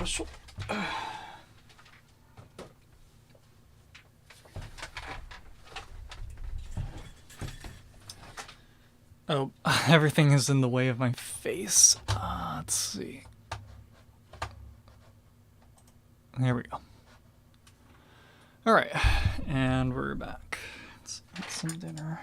よいしょ。Oh, everything is in the way of my face. Let's see. There we go. All right, and we're back. Let's eat some dinner.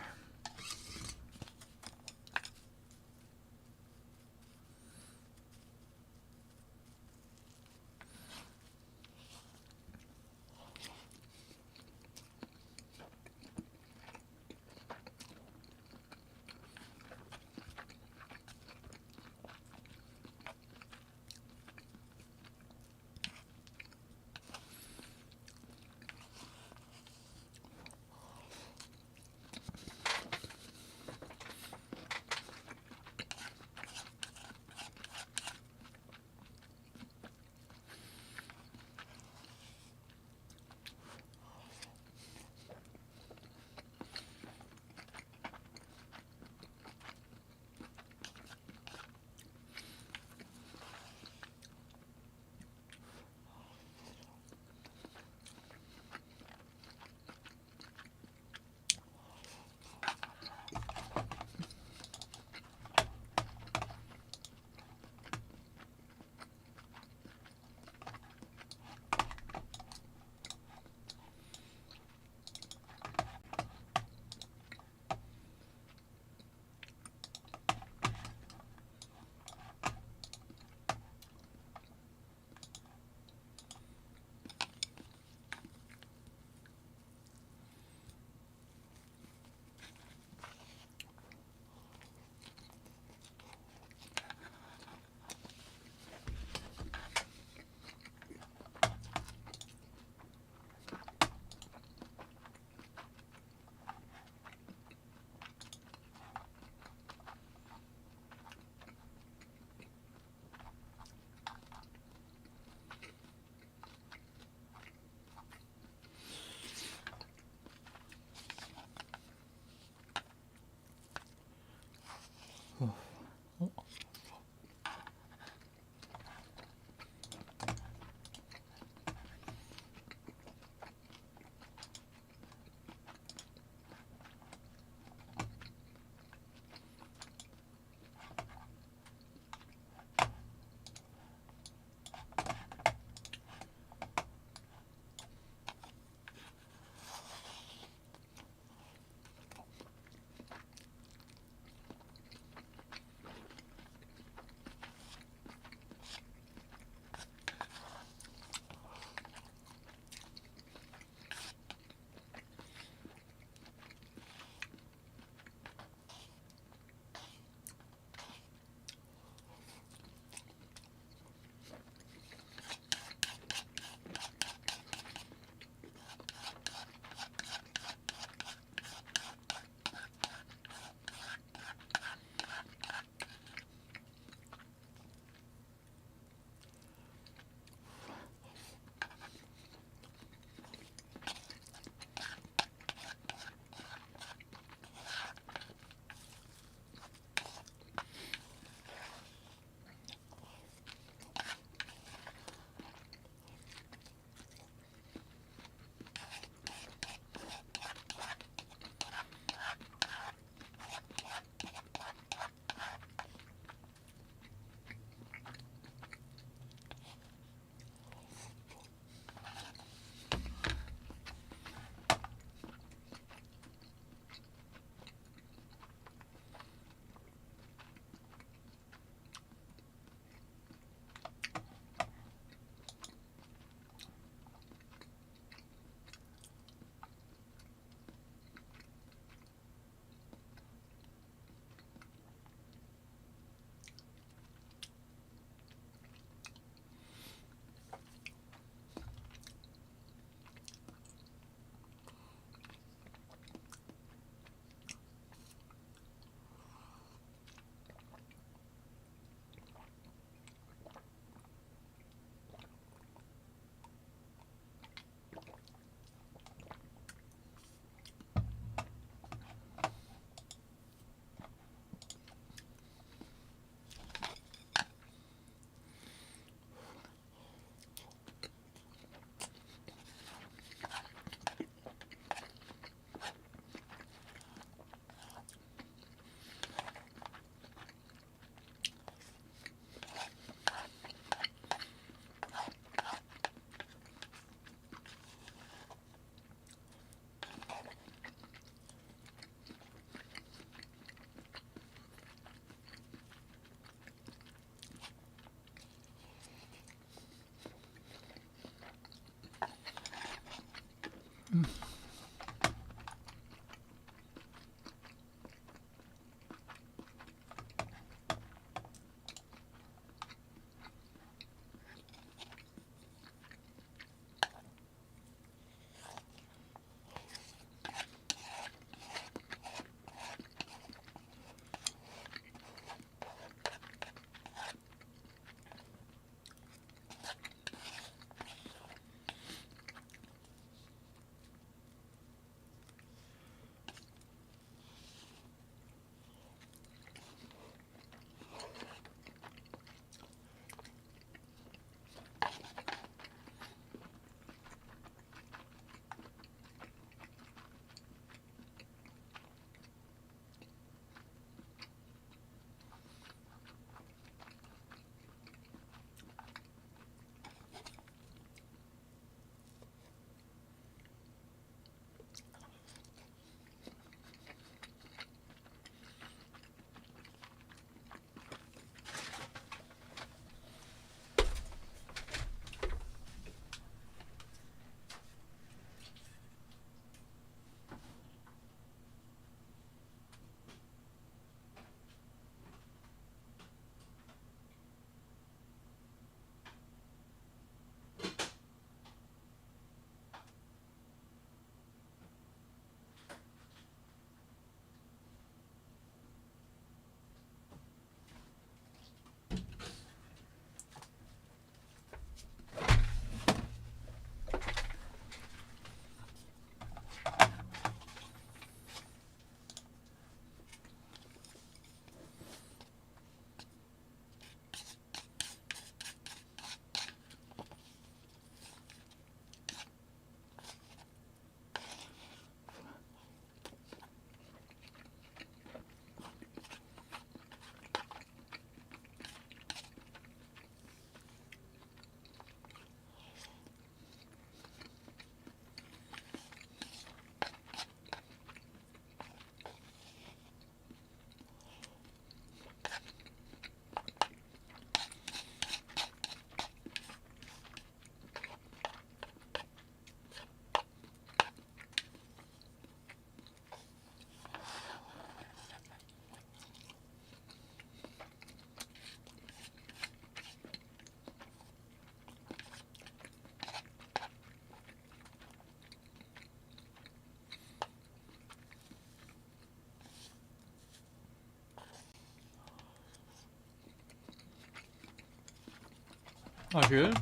Oh, good?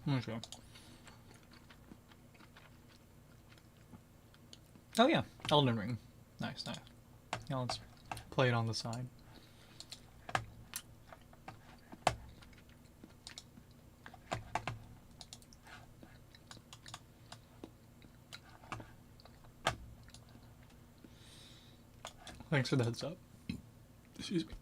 Okay. Oh yeah, Elden Ring. Nice, nice. Yeah, let's play it on the side. Thanks for the heads up. Excuse me.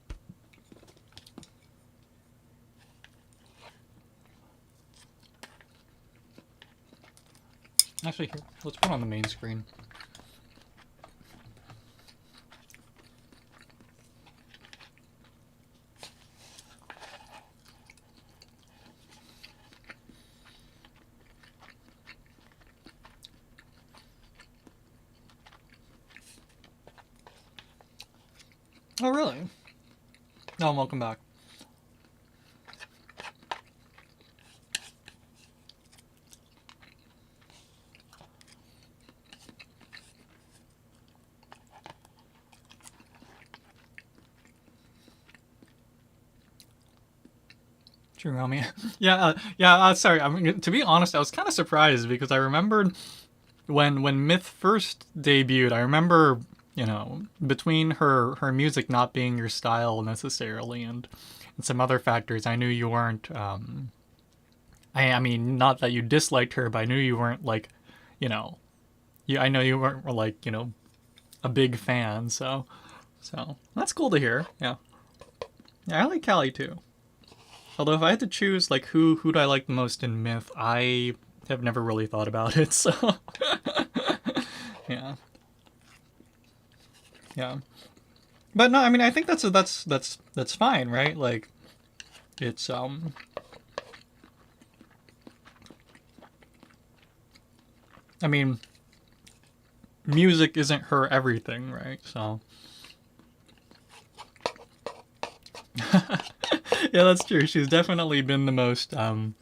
Actually, here, let's put it on the main screen. Oh, really? Oh, welcome back. Chirami. Yeah, sorry. I mean, to be honest, I was kind of surprised because I remembered when Myth first debuted. I remember, you know, between her music not being your style necessarily and some other factors, I knew you weren't. I mean, not that you disliked her, but I knew you weren't like, you know, I know you weren't like, you know, a big fan. So that's cool to hear. Yeah, yeah, I like Callie too. Although if I had to choose like who do I like the most in Myth, I have never really thought about it. So yeah, yeah. But no, I mean I think that's fine, right? Like it's I mean music isn't her everything, right? So yeah, that's true. She's definitely been the most what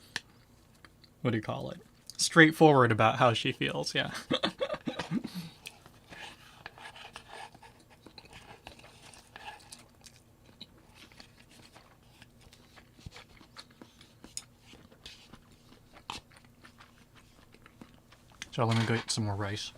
do you call it? Straightforward about how she feels. Yeah. So let me go get some more rice.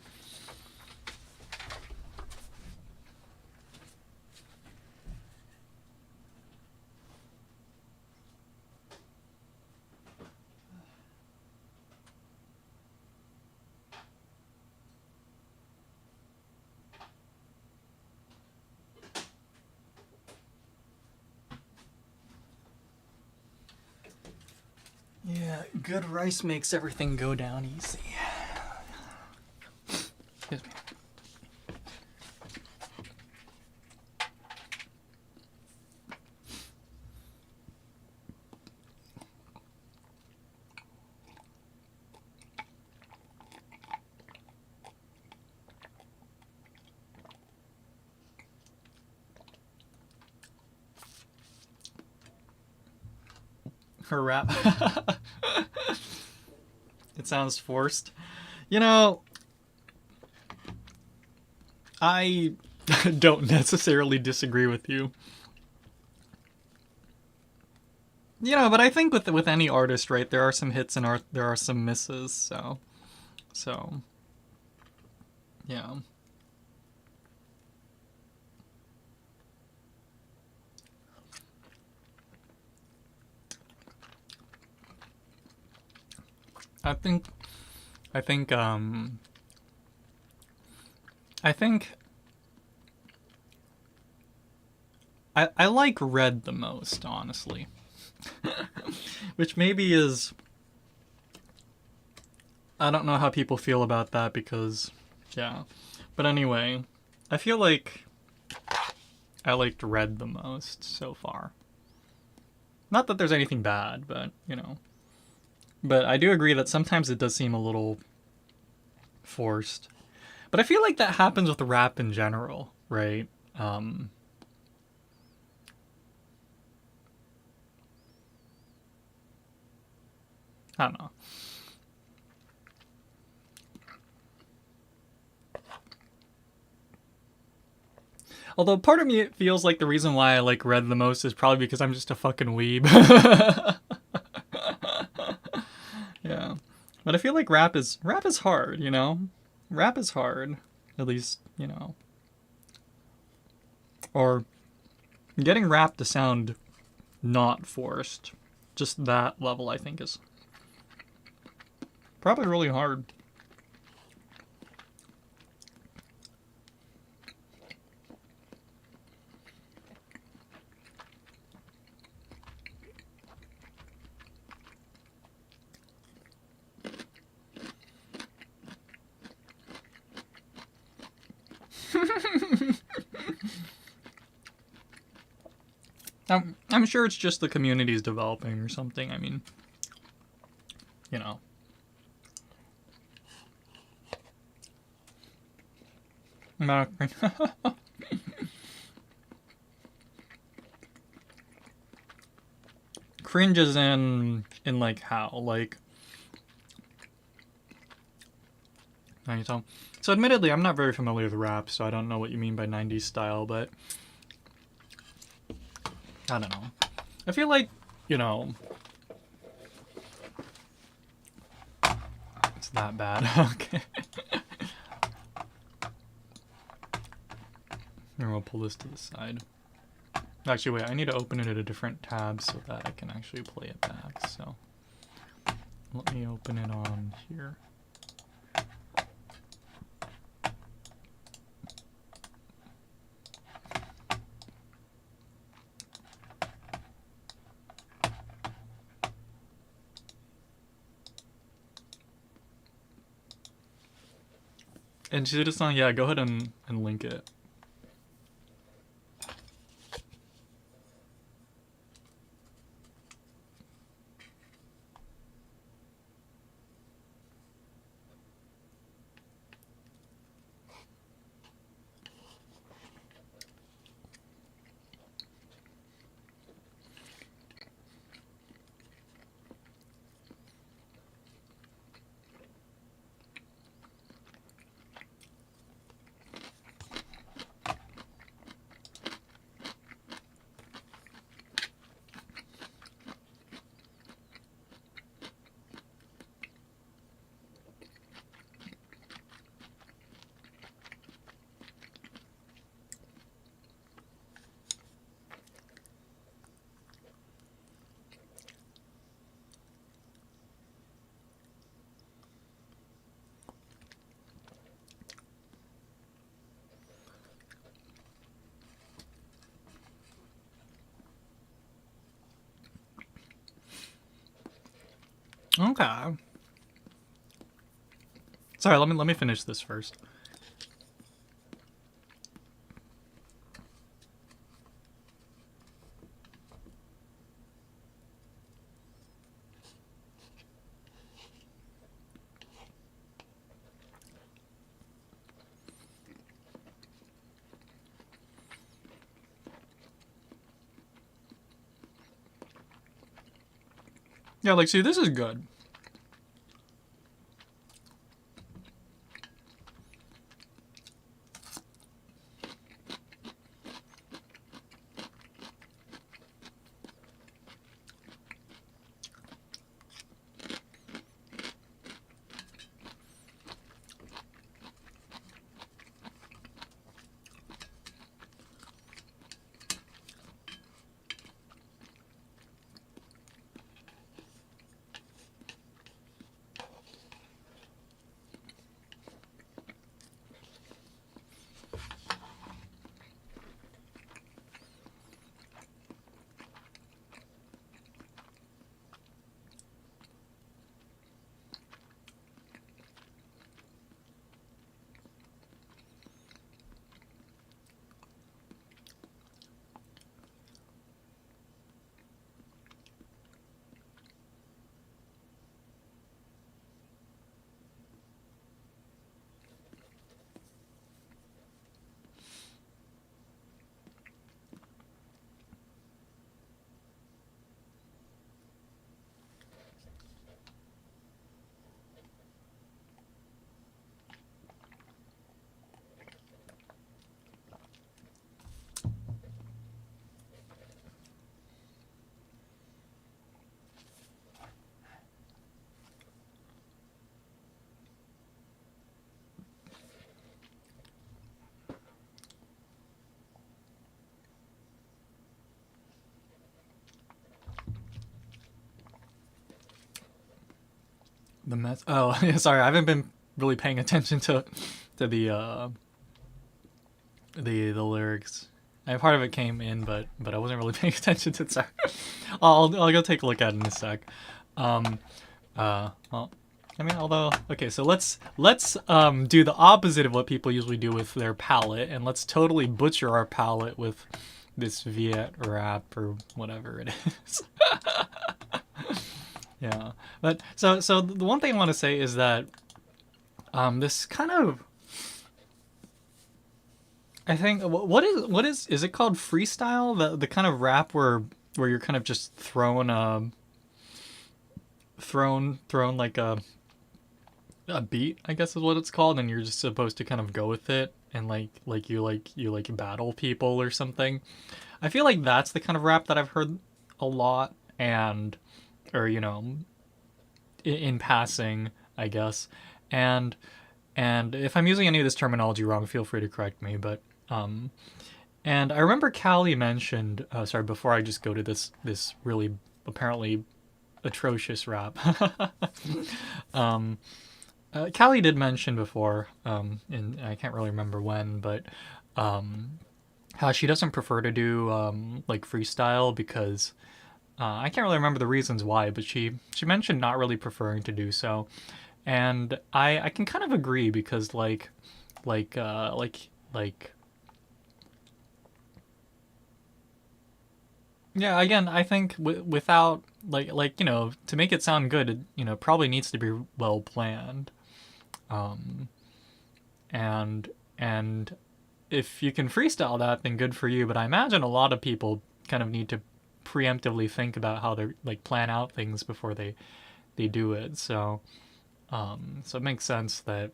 Yeah, good rice makes everything go down easy. Excuse me. Her rap. It sounds forced. You know, I don't necessarily disagree with you. You know, but I think with any artist, right, there are some hits and there are some misses. So yeah. I think I think I think I like Red the most, honestly. Which maybe is I don't know how people feel about that because yeah. But anyway, I feel like I liked Red the most so far. Not that there's anything bad, but you know. But I do agree that sometimes it does seem a little forced. But I feel like that happens with rap in general, right? I don't know. Although part of me it feels like the reason why I like Red the most is probably because I'm just a fucking weeb. But I feel like rap is hard, you know? Rap is hard. At least, you know. Or getting rap to sound not forced. Just that level I think is probably really hard. I'm sure it's just the community's developing or something. I mean, you know. Cringe is in like how? Like how you tell? So admittedly, I'm not very familiar with rap, so I don't know what you mean by 90s style, but I don't know. I feel like, you know, it's that bad. Okay. Here, we'll pull this to the side. Actually, wait, I need to open it at a different tab so that I can actually play it back. So let me open it on here. And Shida-san, yeah, go ahead and link it. Okay. Sorry, let me finish this first. Yeah, like, see, this is good. The mess. Oh, yeah, sorry. I haven't been really paying attention to the lyrics. Part of it came in, but I wasn't really paying attention to it. Sorry. I'll go take a look at it in a sec. Um. Well. I mean, although, okay, so let's do the opposite of what people usually do with their palette, and let's totally butcher our palette with this Viet rap or whatever it is. Yeah, but so the one thing I want to say is that this kind of, I think, what is it called, freestyle, the kind of rap where you're kind of just thrown like a beat, I guess is what it's called, and you're just supposed to kind of go with it, and like you battle people or something. I feel like that's the kind of rap that I've heard a lot, and or in passing, I guess. And if I'm using any of this terminology wrong, feel free to correct me. But and I remember Callie mentioned, sorry, before I just go to this really apparently atrocious rap. Callie did mention before, and I can't really remember when, but how she doesn't prefer to do like freestyle because I can't really remember the reasons why, but she mentioned not really preferring to do so, and I can kind of agree because like uh like like yeah, again, I think without to make it sound good, it probably needs to be well planned. um and and if you can freestyle that, then good for you, but I imagine a lot of people kind of need to preemptively think about how they like plan out things before they do it. So it makes sense that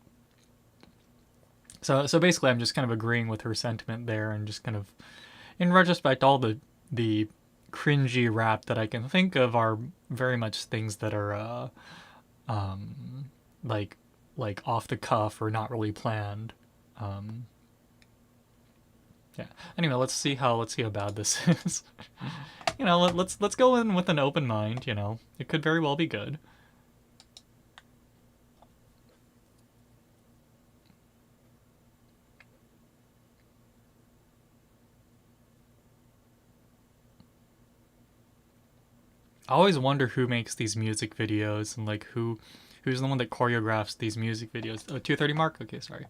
so basically I'm just kind of agreeing with her sentiment there, and just kind of in retrospect, all the cringy rap that I can think of are very much things that are um like off the cuff or not really planned. um yeah, anyway, let's see how bad this is. Let's go in with an open mind. It could very well be good. I always wonder who makes these music videos, and like who's the one that choreographs these music videos. Oh, 2:30 mark. Okay, sorry.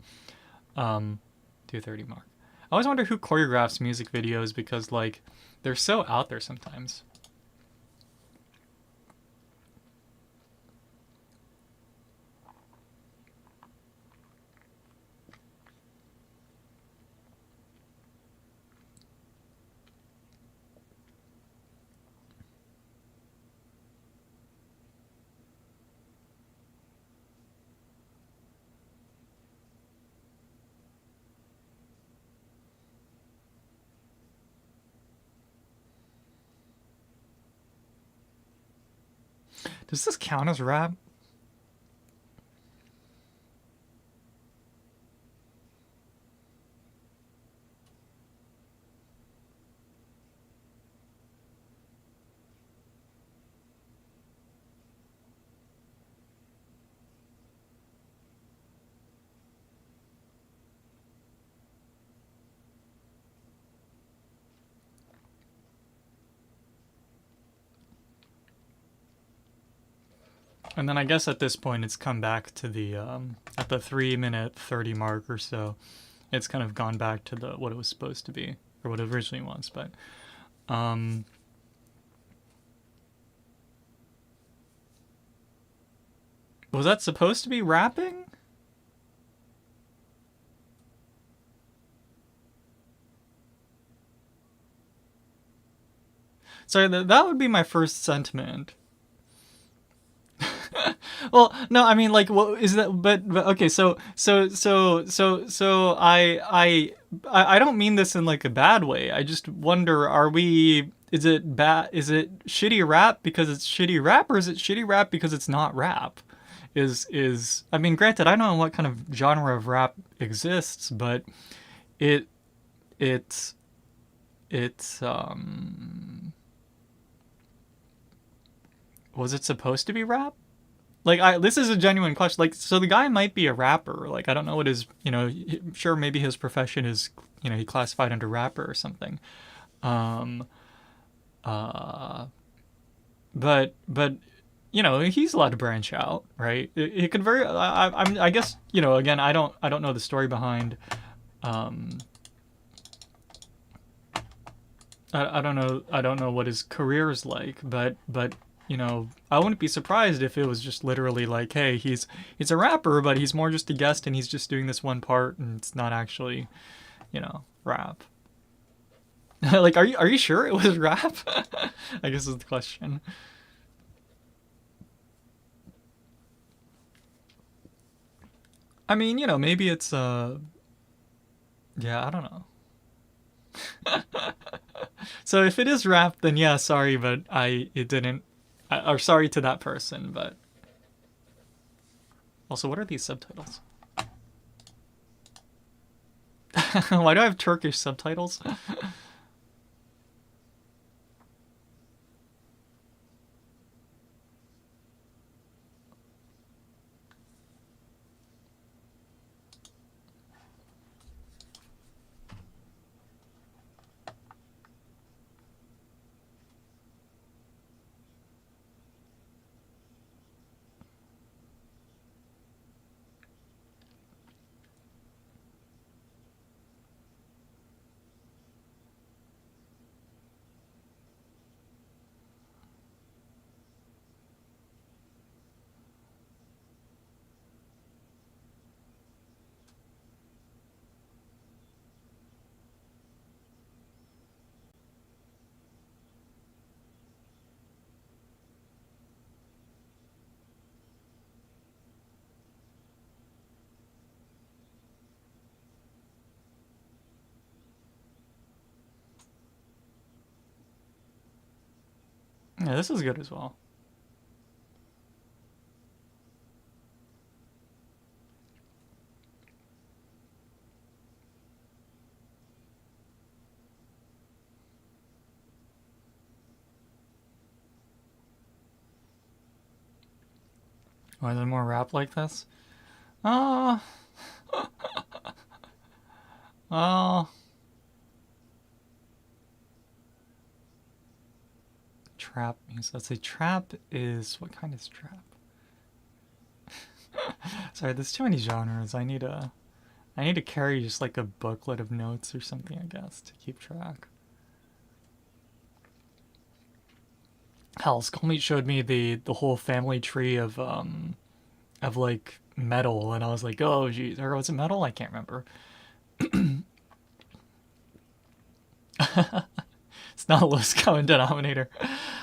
2:30 mark. I always wonder who choreographs music videos because like they're so out there sometimes. Does this count as rap? And then I guess at this point it's come back to the at the 3 minute 30 mark or so. It's kind of gone back to the what it was supposed to be or what it originally was. But um, was that supposed to be rapping? So that would be my first sentiment. Well, no, I mean, like, what is that? But okay, so I don't mean this in like a bad way. I just wonder, are we? Is it bad? Is it shitty rap because it's shitty rap, or is it shitty rap because it's not rap? Is I mean, granted, I don't know what kind of genre of rap exists, but it it's it's was it supposed to be rap? Like, I this is a genuine question. Like, so the guy might be a rapper. Like, I don't know what his, sure, maybe his profession is, he classified under rapper or something. Um, uh, but he's allowed to branch out, right? It could very. I guess again, I don't know the story behind. Um, I don't know what his career is like, but I wouldn't be surprised if it was just literally like, hey, he's a rapper, but he's more just a guest, and he's just doing this one part, and it's not actually, rap. Like, are you sure it was rap? I guess is the question. I mean, maybe it's yeah, I don't know. So if it is rap, then yeah, sorry, but it didn't. Or sorry to that person, but also, what are these subtitles? Why do I have Turkish subtitles? Yeah, this is good as well. Why is there more rap like this? Oh, oh, trap music. Let's say trap is what kind is trap? Sorry, there's too many genres. I need to carry just like a booklet of notes or something, I guess, to keep track. Hell, Skullmeat showed me the whole family tree of like metal, and I was like, oh geez, or was it metal? I can't remember. It's not a lowest common denominator.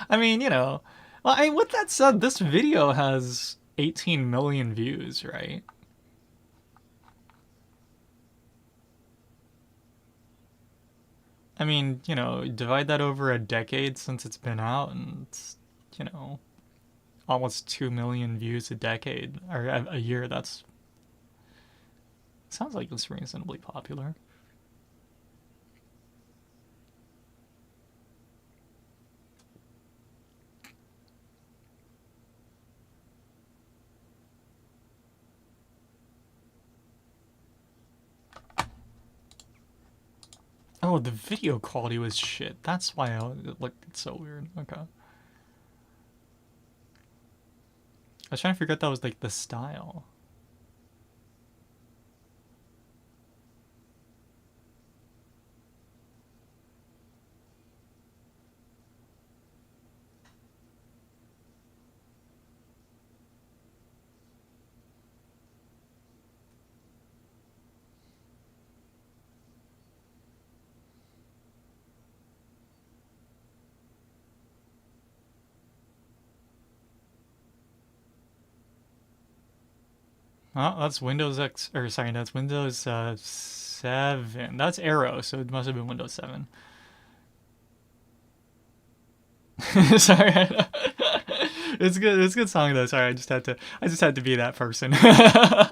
I mean, well, with that said, this video has 18 million views, right? I mean, divide that over a decade since it's been out, and it's, you know, almost 2 million views a decade, or a year. That's sounds like it's reasonably popular. Oh, the video quality was shit. That's why it looked so weird. Okay. I was trying to figure out that was like the style. Oh, that's Windows X, or sorry, that's Windows 7. That's Arrow, so it must have been Windows 7. Sorry. It's good. It's a good song though. Sorry, I just had to be that person. I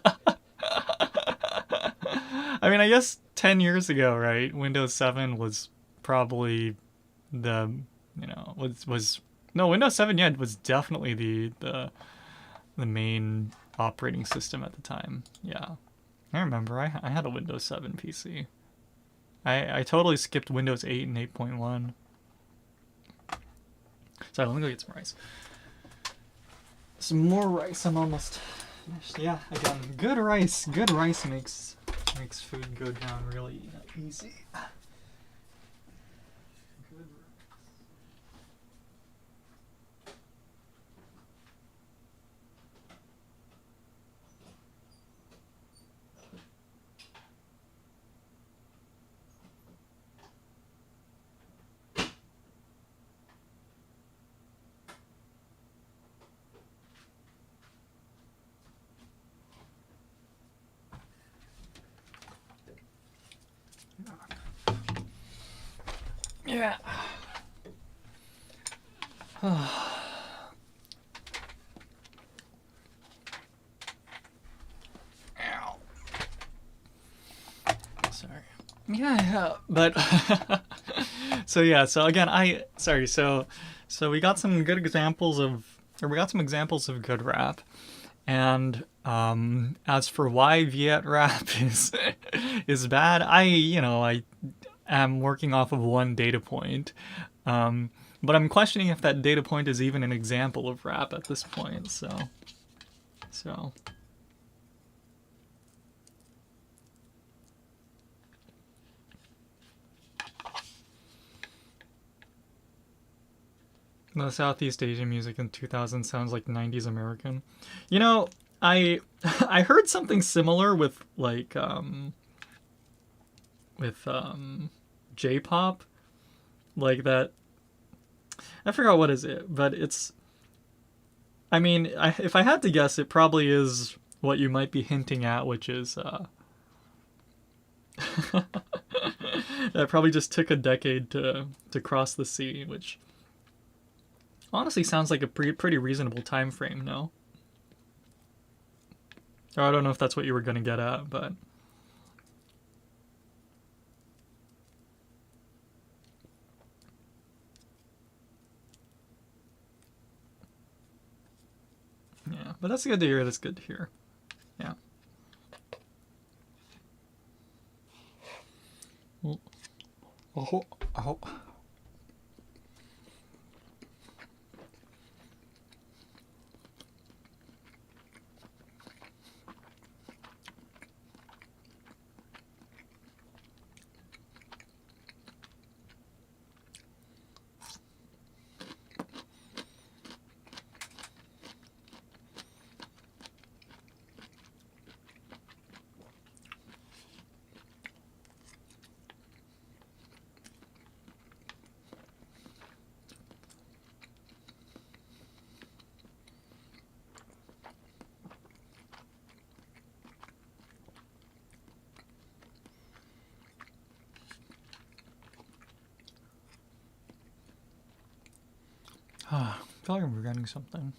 mean, I guess 10 years ago, right? Windows 7 was probably the, was no, Windows 7, yeah, was definitely the the main operating system at the time. Yeah, I remember. I had a Windows 7 PC. I totally skipped Windows 8 and 8.1. Sorry, let me go get some rice. Some more rice. I'm almost finished. Yeah, again, good rice. Good rice makes food go down really easy. Good. Yeah. Ow. Sorry. Yeah, but so again, so we got some good examples of, or we got some examples of good rap, and as for why Viet rap is bad, I am working off of one data point, but I'm questioning if that data point is even an example of rap at this point. So. The Southeast Asian music in 2000 sounds like 90s American. You know, I I heard something similar with with J-pop, like that. I forgot what is it, but it's. I mean, if I had to guess, it probably is what you might be hinting at, which is that probably just took a decade to cross the sea, which honestly sounds like a pretty reasonable time frame. No, or I don't know if that's what you were gonna get at, but. Yeah, but that's good to hear. That's good to hear. Yeah. Well, oh. I feel like I'm forgetting something.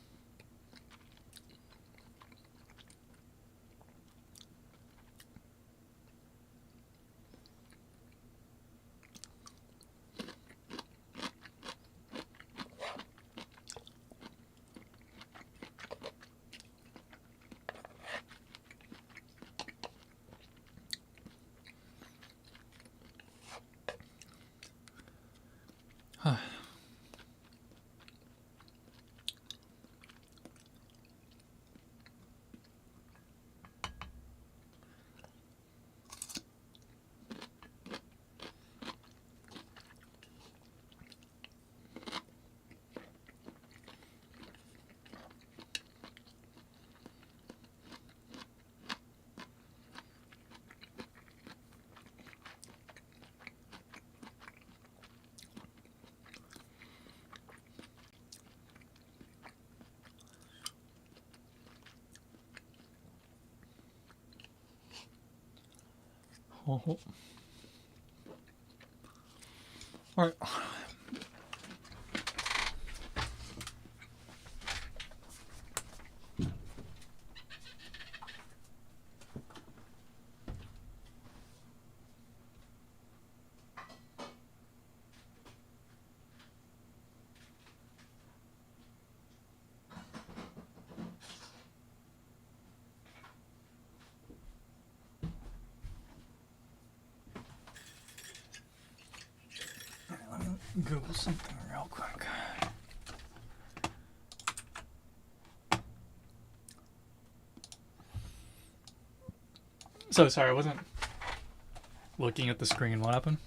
Oh. All right. Google something real quick. So sorry, I wasn't looking at the screen. What happened?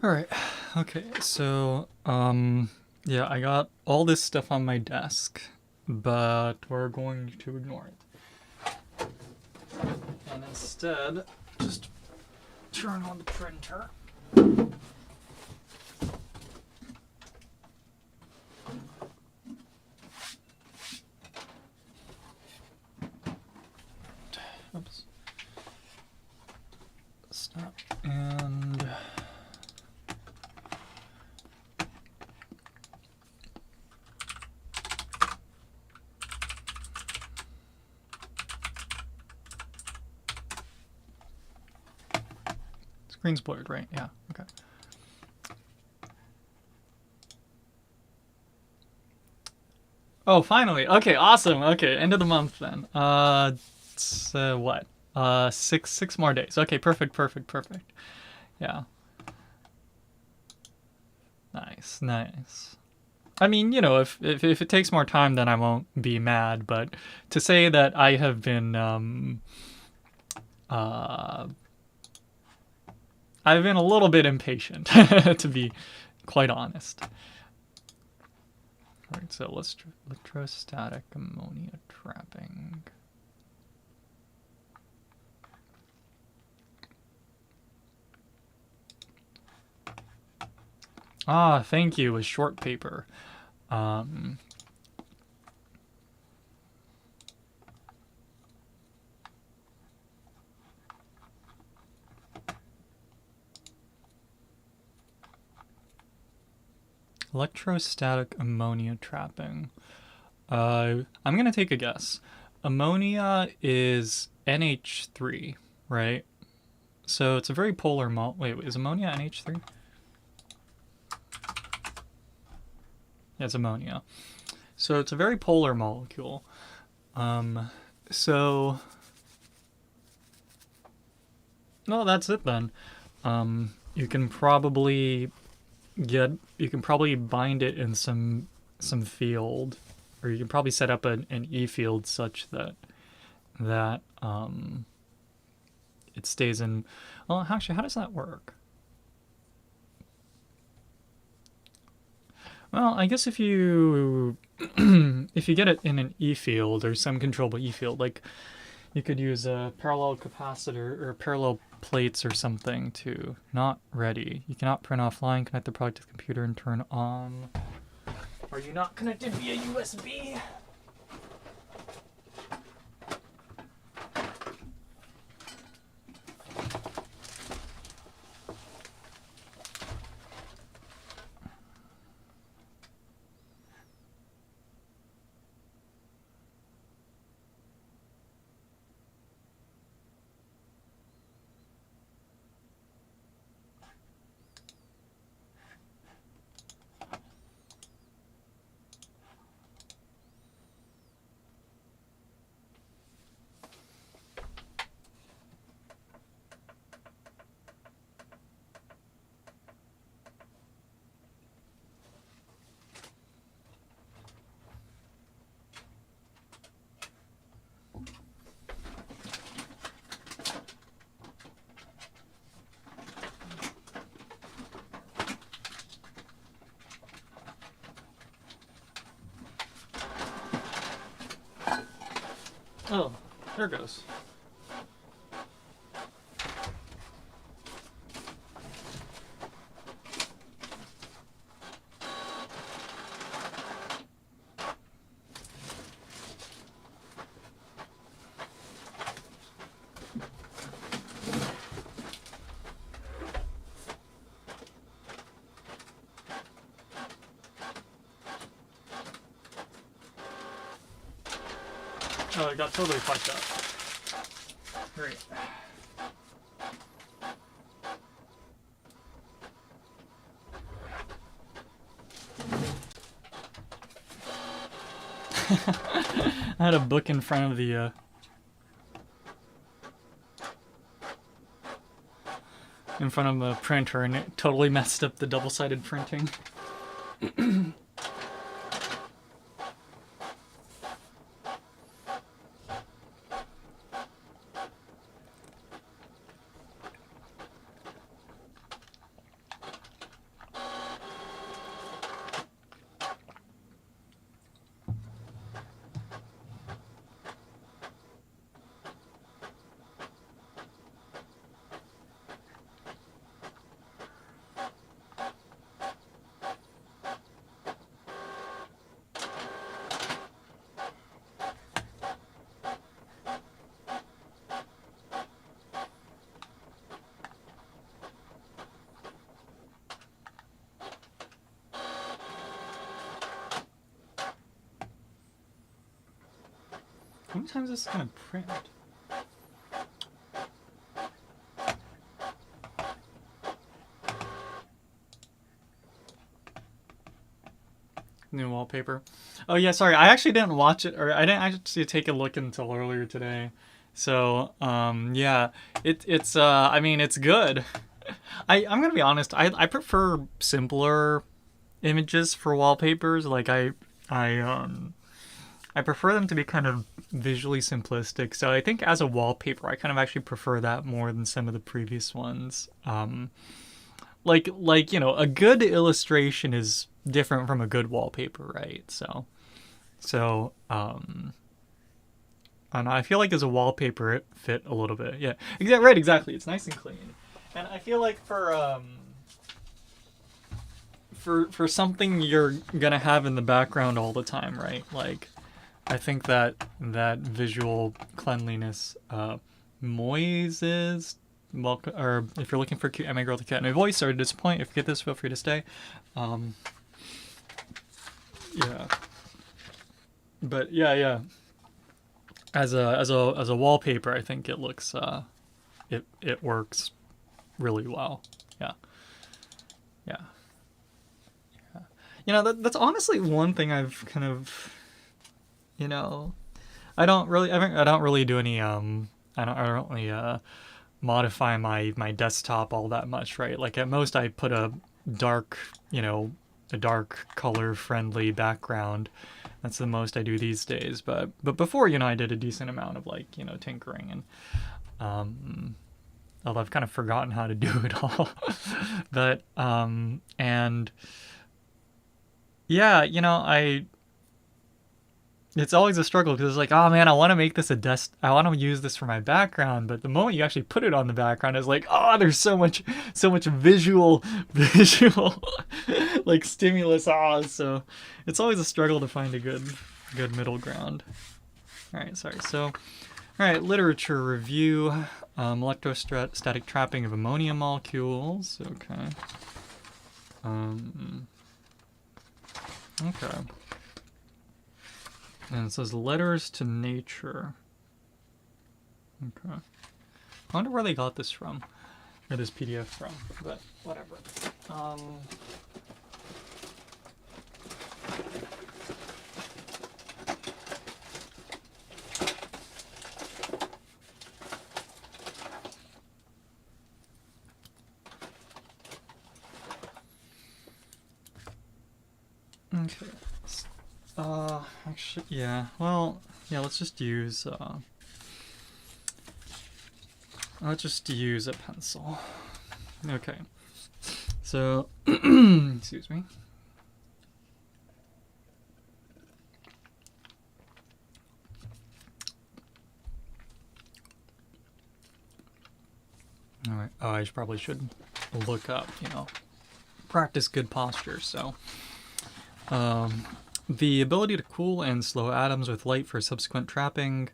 All right. Okay. So, yeah, I got all this stuff on my desk, but we're going to ignore it. And instead, just turn on the printer. Oops. Stop. And screen's blurred, right? Yeah. Okay. Oh, finally. Okay, awesome. Okay, end of the month then. It's, what? Six more days. Okay, perfect. Yeah. Nice. I mean, you know, if it takes more time, then I won't be mad. But to say that I have been, I've been a little bit impatient, to be quite honest. All right, so let's electrostatic ammonia trapping. Ah, thank you, a short paper. Electrostatic ammonia trapping. I'm gonna take a guess. Ammonia is NH3, right? So it's a very polar wait, is ammonia NH3? Yeah, it's ammonia. So it's a very polar molecule. So no, that's it then. You can probably bind it in some field, or you can probably set up an E field such that it stays in. Well, actually, how does that work? Well, I guess if you if you get it in an E field or some controllable E field, like you could use a parallel capacitor or parallel plates or something to not ready. You cannot print offline, connect the product to the computer, and turn on. Are you not connected via USB? There it goes. Oh, it got totally fucked up. Great. I had a book in front of the printer, and it totally messed up the double-sided printing. How many times is this gonna print? New wallpaper. Oh yeah, sorry. I actually didn't watch it, or I didn't actually take a look until earlier today. So yeah, it's I mean, it's good. I'm gonna be honest. I prefer simpler images for wallpapers. Like I prefer them to be kind of visually simplistic. So I think as a wallpaper, I kind of actually prefer that more than some of the previous ones. Like you know, a good illustration is different from a good wallpaper, right? So I don't know, I feel like as a wallpaper it fit a little bit. Yeah, right, exactly. It's nice and clean, and I feel like for something you're gonna have in the background all the time, right? Like, I think that visual cleanliness moises welcome, or if you're looking for cute anime girl with a cat in a voice, sorry to disappoint. If you get this, feel free to stay. Yeah, but yeah. As a wallpaper, I think it looks it works really well. Yeah. You know, that's honestly one thing I've kind of, you know, I don't really do any I don't really modify my desktop all that much, right? Like at most I put a dark, a dark color friendly background. That's the most I do these days. But before, I did a decent amount of like, tinkering, and although I've kind of forgotten how to do it all. But and yeah, it's always a struggle because it's like, oh man, I want to make this I want to use this for my background, but the moment you actually put it on the background, it's like, oh, there's so much visual like stimulus. So it's always a struggle to find a good middle ground. All right, sorry. So, all right, literature review, electrostatic trapping of ammonia molecules. Okay. Okay. And it says letters to nature. Okay. I wonder where they got this from, or this PDF from, but whatever. Okay. Actually, yeah. Well, yeah. Let's just use a pencil. Okay. So, excuse me. All right. Oh, probably should look up, practice good posture. So, the ability to cool and slow atoms with light for subsequent trapping,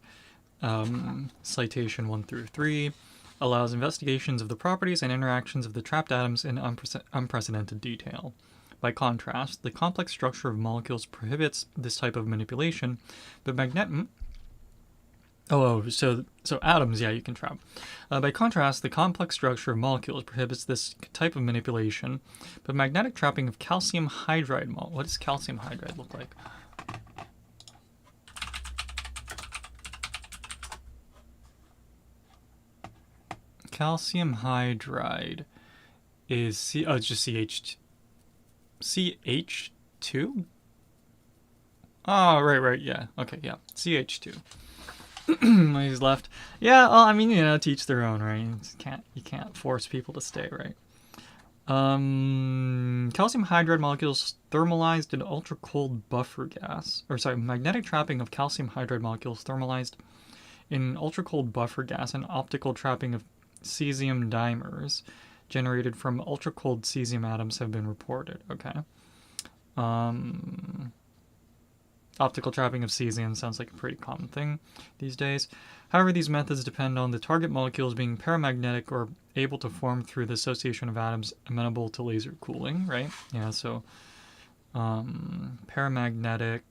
citation 1 through 3, allows investigations of the properties and interactions of the trapped atoms in unprecedented detail. By contrast, the complex structure of molecules prohibits this type of manipulation, but so atoms, yeah, you can trap. By contrast, the complex structure of molecules prohibits this type of manipulation, but magnetic trapping of calcium hydride what does calcium hydride look like? Calcium hydride is it's just CH2? Oh, right, yeah. Okay, yeah. CH2. He's left. Yeah, well, I mean, to each their own, right? You can't force people to stay, right? Calcium hydride molecules thermalized in ultra cold buffer gas, magnetic trapping of calcium hydride molecules thermalized in ultra cold buffer gas and optical trapping of cesium dimers generated from ultra cold cesium atoms have been reported. Okay. Optical trapping of cesium sounds like a pretty common thing these days. However, these methods depend on the target molecules being paramagnetic or able to form through the association of atoms amenable to laser cooling, right? Yeah, so paramagnetic,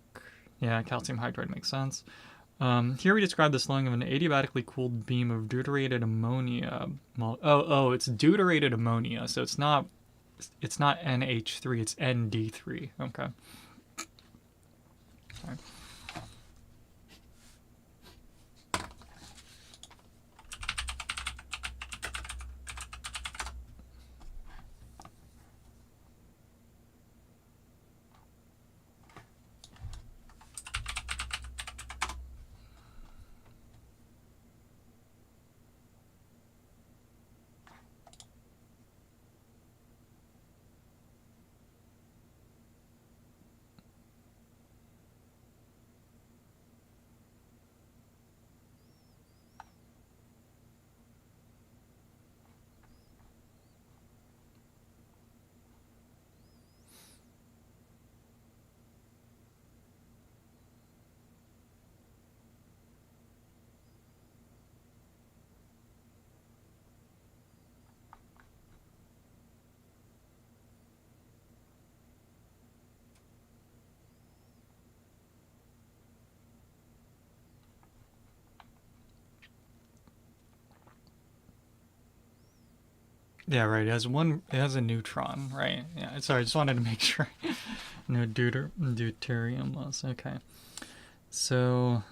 yeah, calcium hydride makes sense. Here we describe the slowing of an adiabatically cooled beam of deuterated ammonia. It's deuterated ammonia, so it's not NH3, it's ND3. Okay. Sorry. Yeah, right. It has a neutron, right? Yeah. Sorry, I just wanted to make sure. No deuterium was okay. So,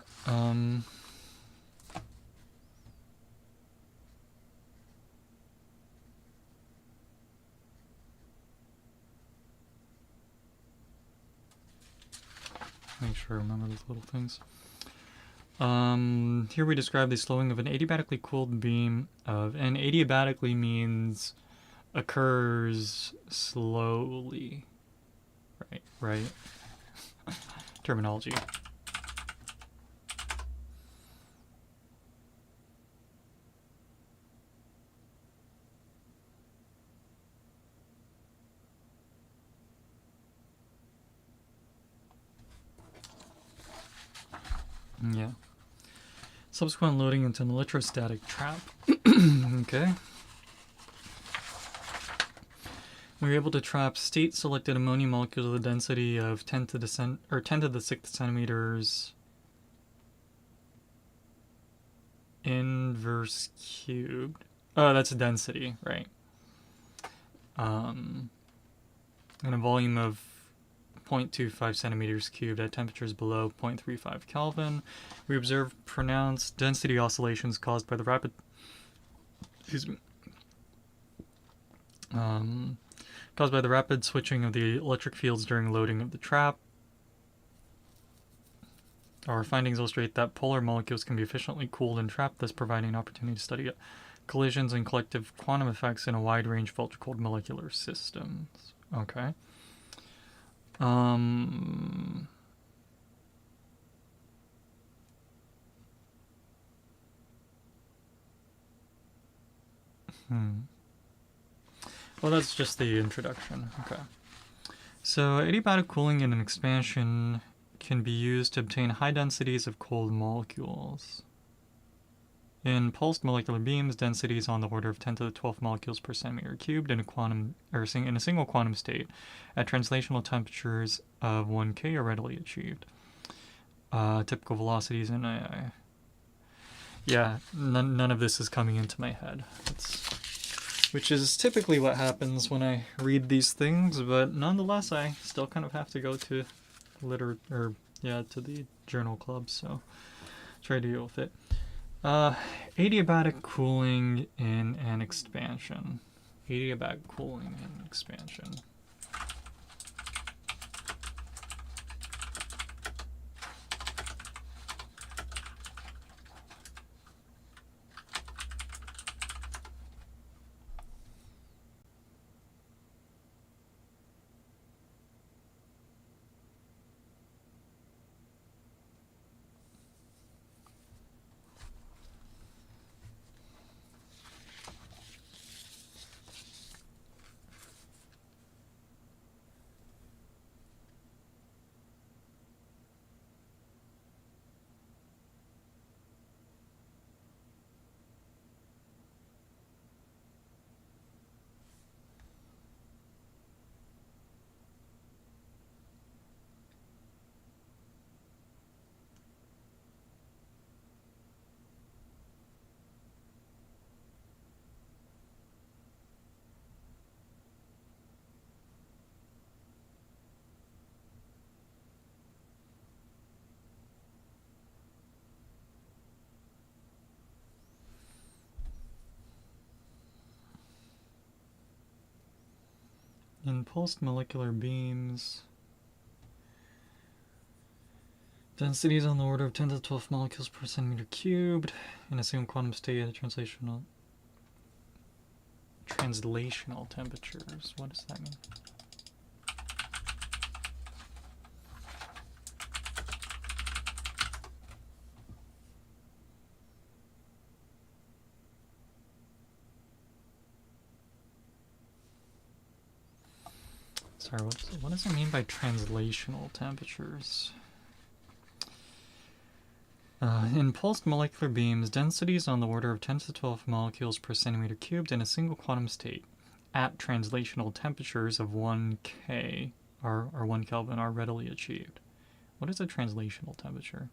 make sure I remember these little things. Here we describe the slowing of an adiabatically cooled beam and adiabatically means occurs slowly. Right. Terminology. Yeah. Subsequent loading into an electrostatic trap. Okay. We were able to trap state-selected ammonia molecules with a density of 10 to the 6th centimeters inverse cubed. Oh, that's a density, right? And a volume of 0.25 centimeters cubed at temperatures below 0.35 Kelvin. We observed pronounced density oscillations caused by the rapid switching of the electric fields during loading of the trap. Our findings illustrate that polar molecules can be efficiently cooled and trapped, thus providing an opportunity to study collisions and collective quantum effects in a wide range of ultra-cold molecular systems. Okay. Well, that's just the introduction. Okay. So, adiabatic cooling in an expansion can be used to obtain high densities of cold molecules. In pulsed molecular beams, densities on the order of 10 to the 12 molecules per centimeter cubed in a single quantum state at translational temperatures of 1K are readily achieved. Typical velocities and yeah, none of this is coming into my head. Which is typically what happens when I read these things, but nonetheless, I still kind of have to go to to the journal club, so try to deal with it. Adiabatic cooling in an expansion. Adiabatic cooling in expansion. In pulsed molecular beams, densities on the order of 10 to the 12 molecules per centimeter cubed in a single quantum state at translational temperatures. What does that mean? Sorry, what does it mean by translational temperatures? In pulsed molecular beams, densities on the order of 10 to 12 molecules per centimeter cubed in a single quantum state at translational temperatures of 1K or 1 Kelvin are readily achieved. What is a translational temperature?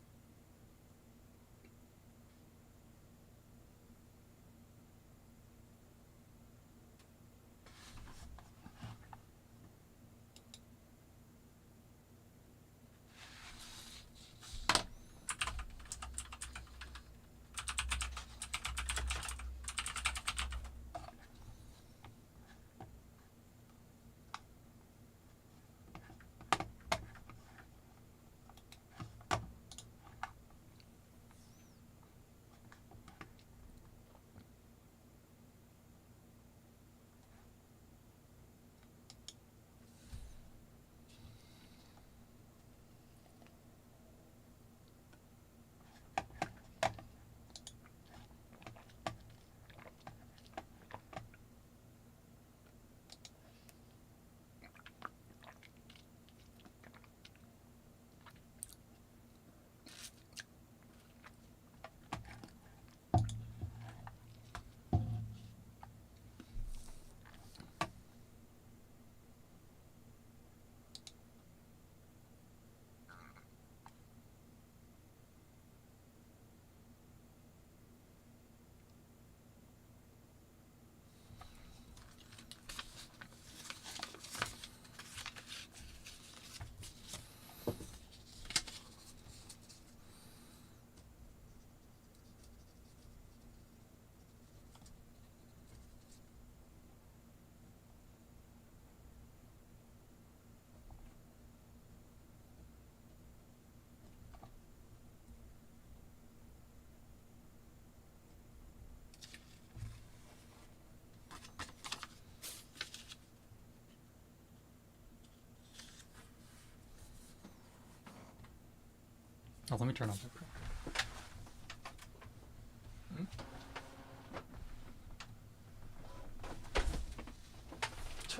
Oh, let me turn off the print.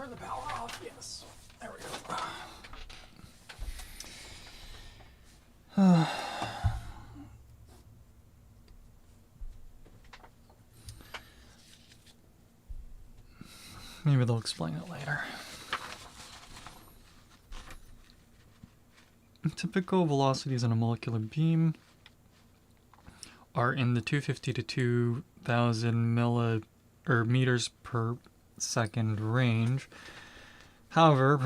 turn the power off. Yes. There we go. Maybe they'll explain it later. Typical velocities in a molecular beam are in the 250 to 2000 meters per second range. However,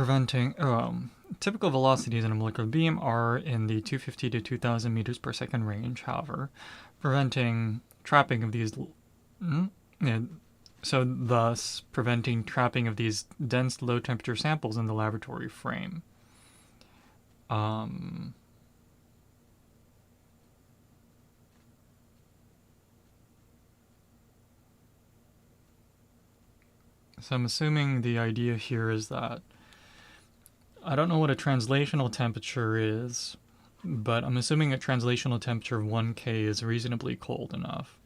typical velocities in a molecular beam are in the 250 to 2000 meters per second range. However, preventing trapping of these thus preventing trapping of these dense low temperature samples in the laboratory frame. So I'm assuming the idea here is that I don't know what a translational temperature is, but I'm assuming a translational temperature of 1K is reasonably cold enough.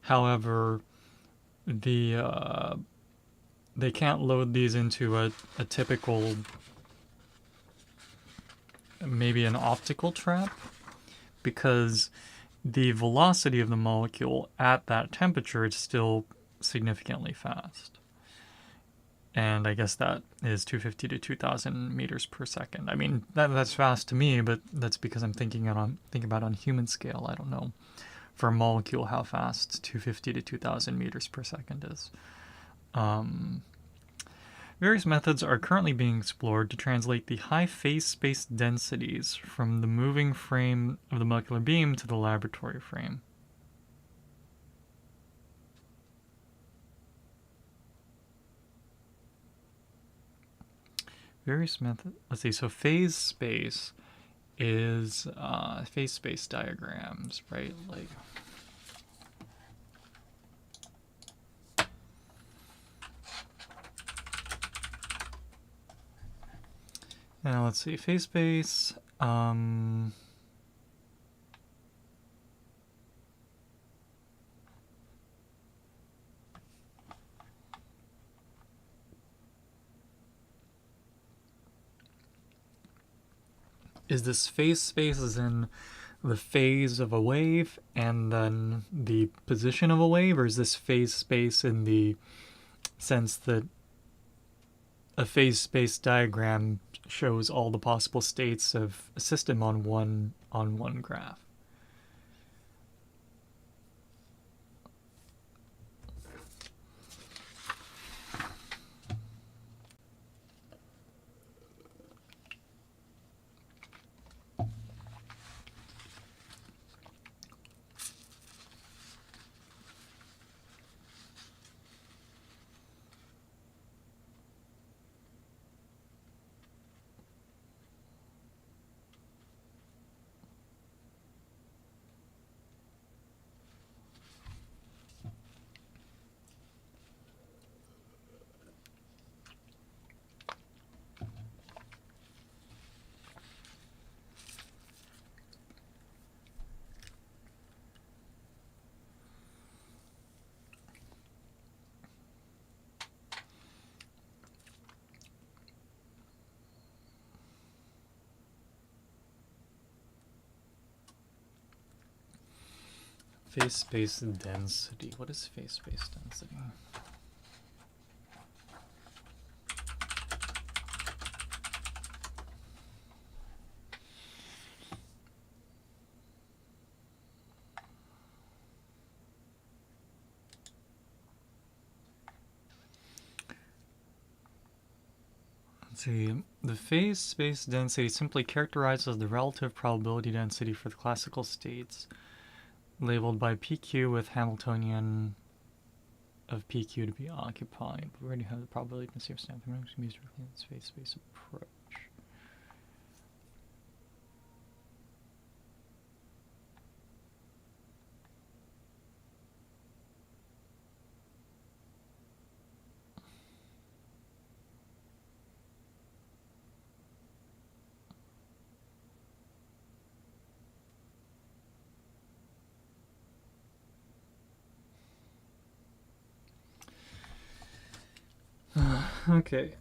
However, they can't load these into a typical, maybe an optical trap, because the velocity of the molecule at that temperature is still significantly fast. And I guess that is 250 to 2000 meters per second. I mean, that's fast to me, but that's because I'm thinking about on human scale. I don't know for a molecule how fast 250 to 2000 meters per second is. Various methods are currently being explored to translate the high phase space densities from the moving frame of the molecular beam to the laboratory frame. Various methods. Let's see. So phase space is phase space diagrams, right? Like. Now let's see. Phase space. Is this phase space as in the phase of a wave and then the position of a wave, or is this phase space in the sense that a phase space diagram shows all the possible states of a system on one graph? Phase space density. What is phase space density? Let's see. The phase space density simply characterizes the relative probability density for the classical states, labeled by PQ with Hamiltonian of PQ to be occupied. We already have the probability density of standard phase space approach. Okay.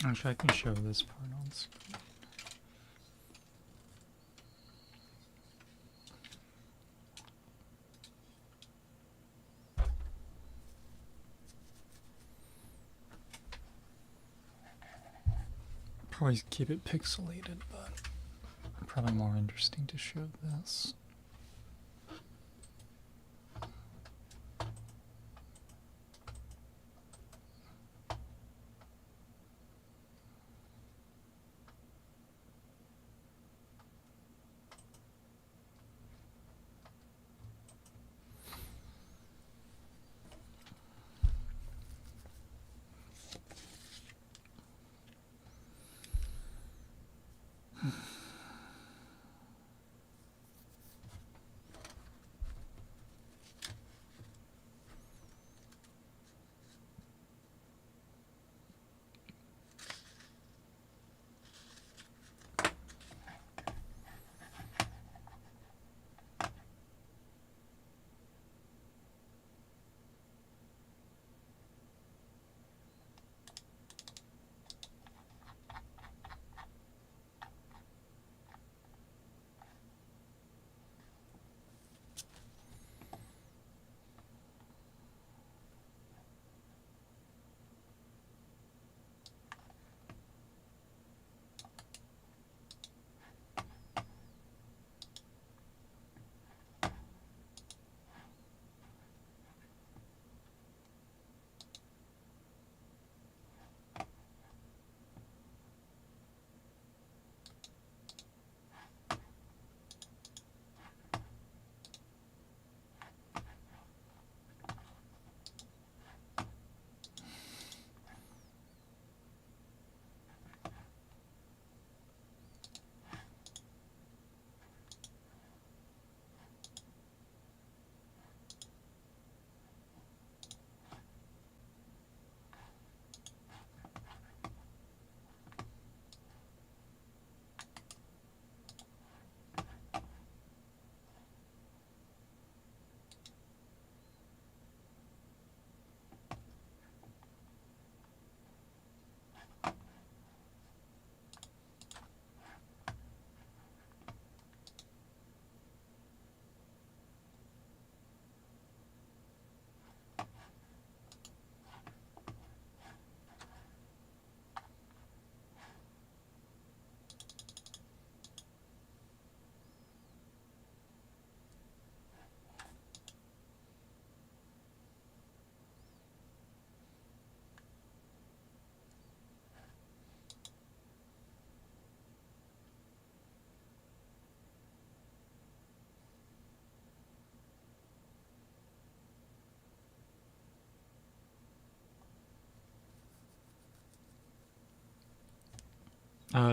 Actually, I can show this part on screen. Probably keep it pixelated, but probably more interesting to show this.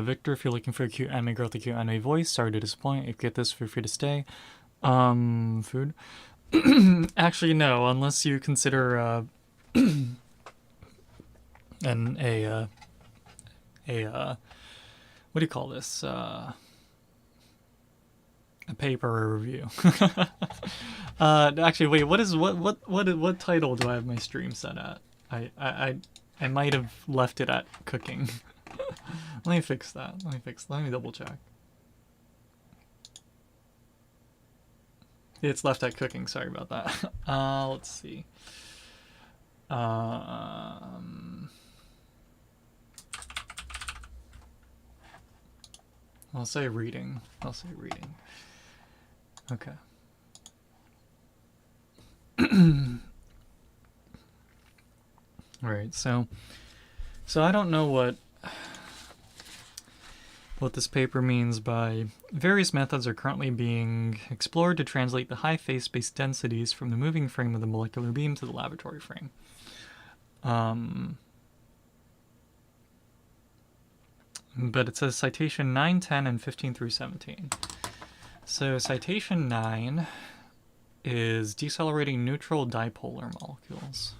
Victor, if you're looking for a cute anime girl with a cute anime voice, sorry to disappoint. If you get this, feel free to stay. Food. Actually, no, unless you consider what do you call this? A paper review. Actually, wait. What title do I have my stream set at? I might have left it at cooking. Let me fix that. Let me double check. It's left at cooking. Sorry about that. Let's see. I'll say reading. Okay. All right. So I don't know what this paper means by various methods are currently being explored to translate the high phase-space densities from the moving frame of the molecular beam to the laboratory frame. But it says citation 9, 10, and 15 through 17. So citation 9 is decelerating neutral dipolar molecules.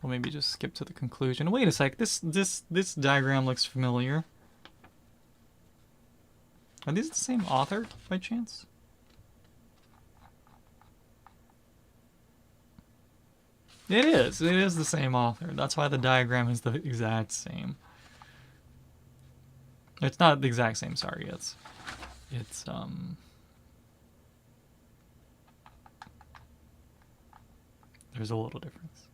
We'll maybe just skip to the conclusion. Wait a sec, this diagram looks familiar. Are these the same author, by chance? It is. It is the same author. That's why the diagram is the exact same. It's not the exact same, sorry. It's there's a little difference.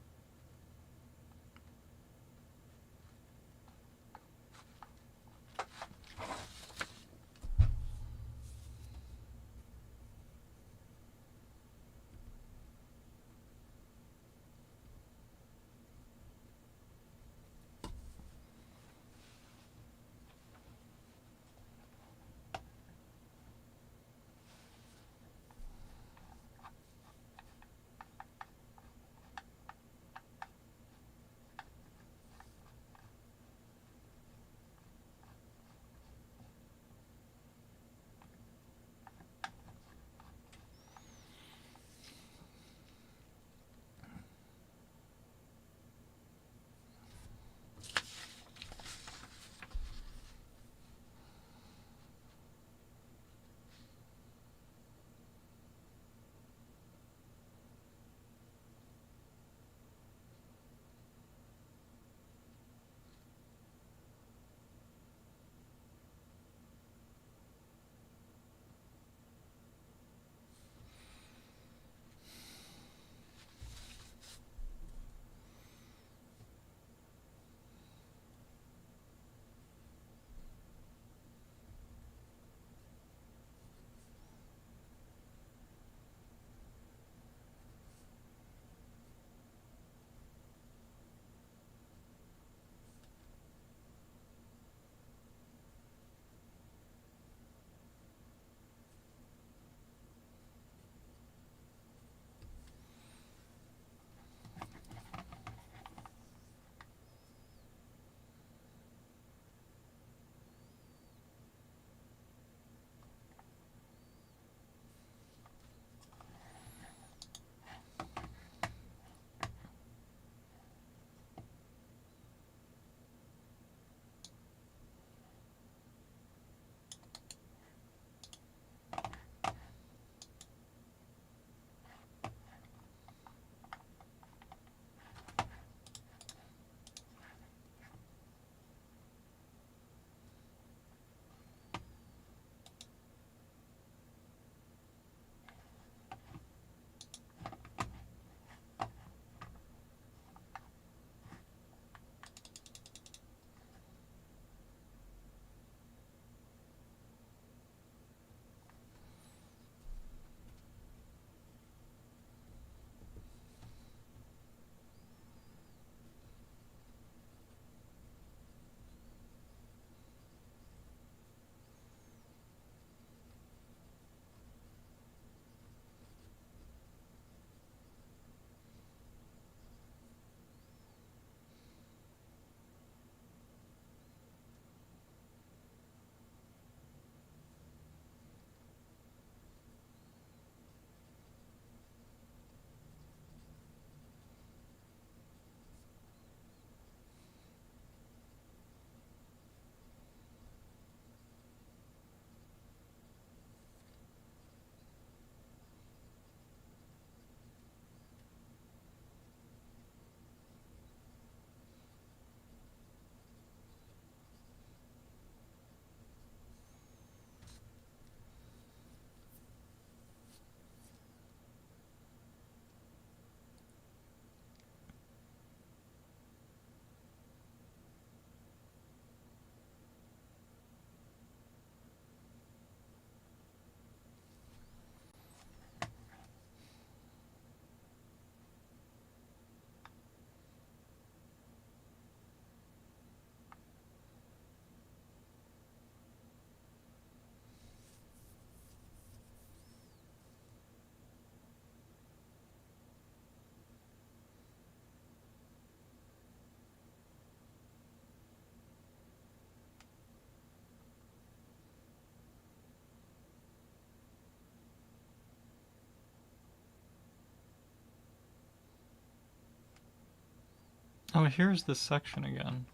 Oh, here's this section again.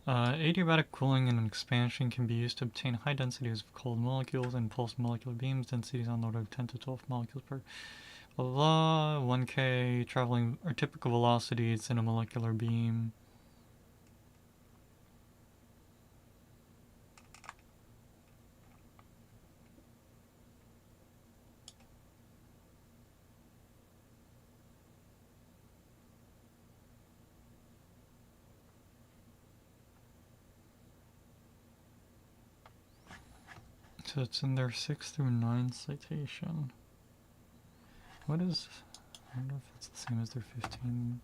Adiabatic cooling and expansion can be used to obtain high densities of cold molecules and pulse molecular beams, densities on the order of 10 to 12 molecules per blah, blah, 1K, traveling, or typical velocities in a molecular beam. So it's in their 6 through 9 citation. What is... I wonder if it's the same as their 15...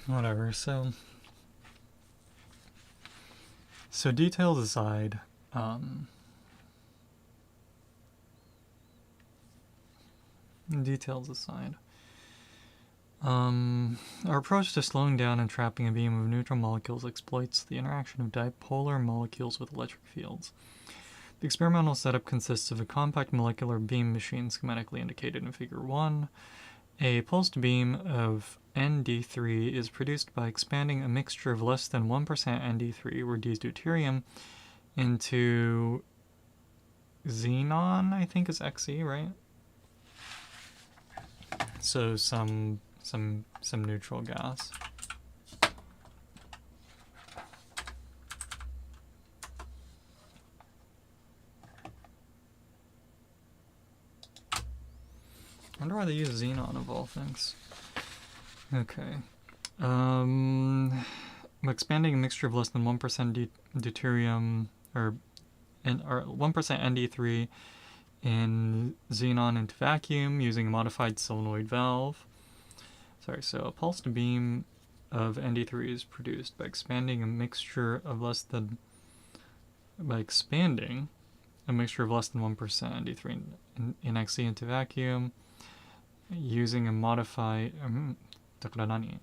Whatever, so details aside, details aside, our approach to slowing down and trapping a beam of neutral molecules exploits the interaction of dipolar molecules with electric fields. The experimental setup consists of a compact molecular beam machine schematically indicated in Figure 1. A pulsed beam of Nd3 is produced by expanding a mixture of less than 1% Nd3, where D is deuterium, into xenon, I think is Xe, right? So some neutral gas. I wonder why they use xenon of all things. Okay. Expanding a mixture of less than 1% deuterium, or 1% Nd3 in xenon into vacuum using a modified solenoid valve. Sorry, so a pulsed beam of Nd3 is produced by expanding a mixture of less than 1% Nd3 in Xe into vacuum using a modified だから何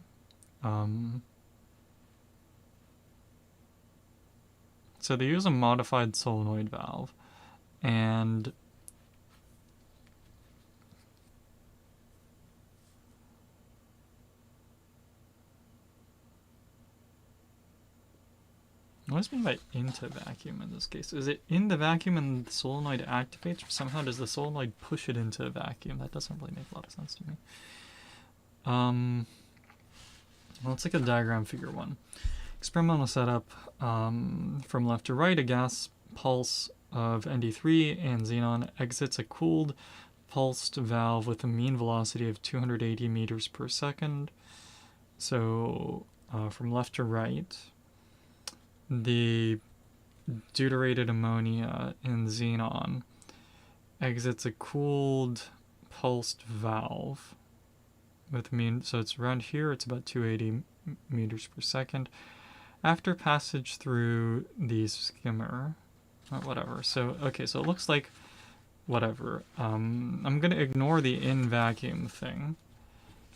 So they use a modified solenoid valve, and what does it mean by into vacuum in this case? Is it in the vacuum and the solenoid activates, or somehow does the solenoid push it into a vacuum? That doesn't really make a lot of sense to me. Well, let's look at diagram figure 1. Experimental setup, from left to right, a gas pulse of ND3 and xenon exits a cooled pulsed valve with a mean velocity of 280 meters per second. So from left to right, the deuterated ammonia in xenon exits a cooled pulsed valve with mean, so it's around here, it's about 280 meters per second. After passage through the skimmer, whatever. So, okay, so it looks like, whatever. I'm going to ignore the in vacuum thing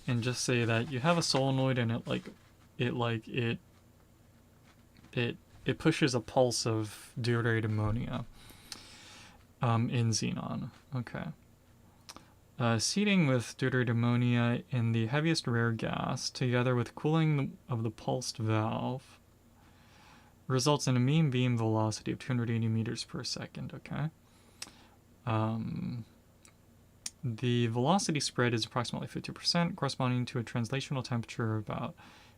and just say that you have a solenoid and it pushes a pulse of deuterated ammonia in xenon. Okay. Seating with deuterated ammonia in the heaviest rare gas together with cooling of the pulsed valve results in a mean beam velocity of 280 meters per second, okay? The velocity spread is approximately 50%, corresponding to a translational temperature of about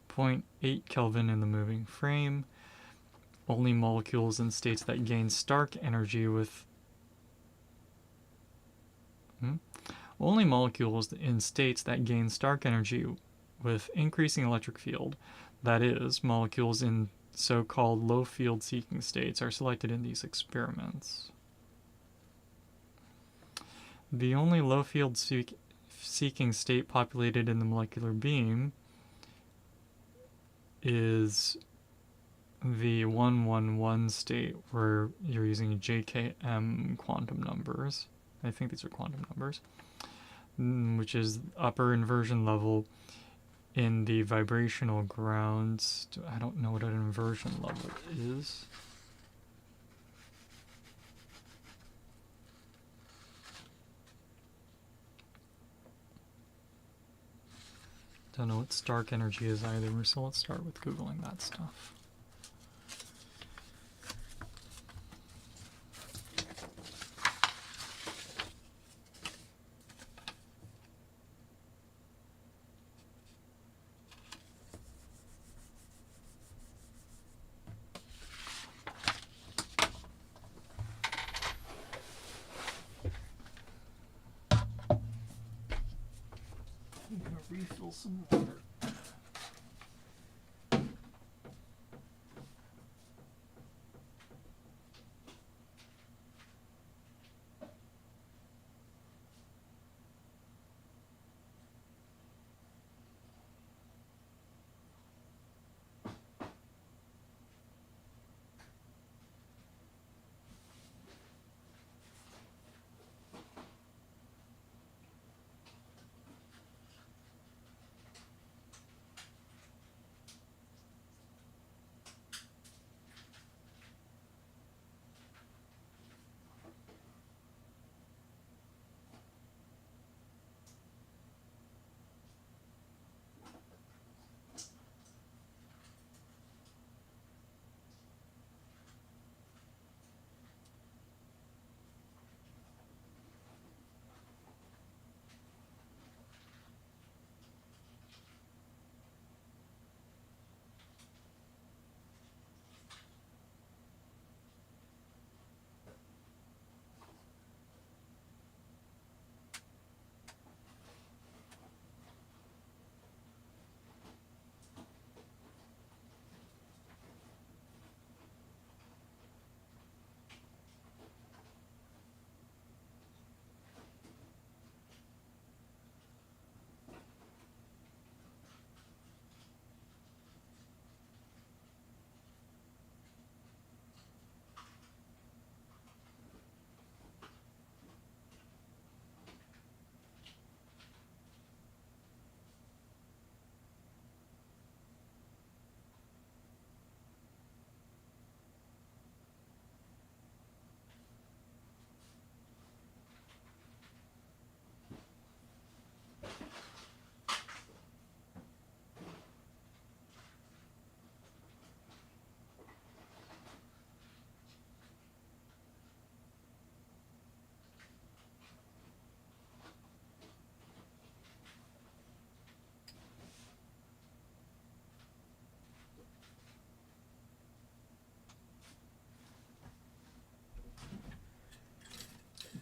0.8 Kelvin in the moving frame. Only molecules in states that gain stark energy with... Only molecules in states that gain stark energy with increasing electric field, that is, molecules in so-called low field seeking states, are selected in these experiments. The only low field seeking state populated in the molecular beam is the 111 state, where you're using JKM quantum numbers. I think these are quantum numbers, which is upper inversion level in the vibrational grounds. I don't know what an inversion level is. Don't know what stark energy is either, so let's start with Googling that stuff. I'm gonna refill some water.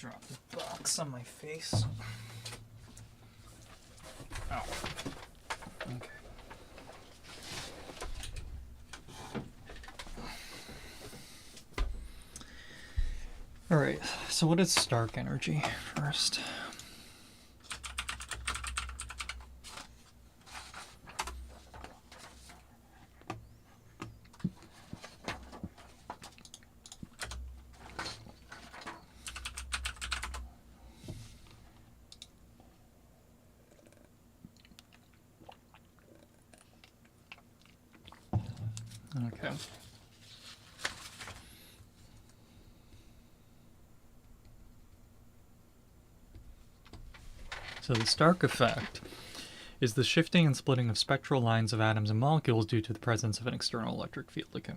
drop the box on my face. Oh. Okay. Alright, so what is Stark Energy first? Okay. So the Stark effect is the shifting and splitting of spectral lines of atoms and molecules due to the presence of an external electric field. Okay.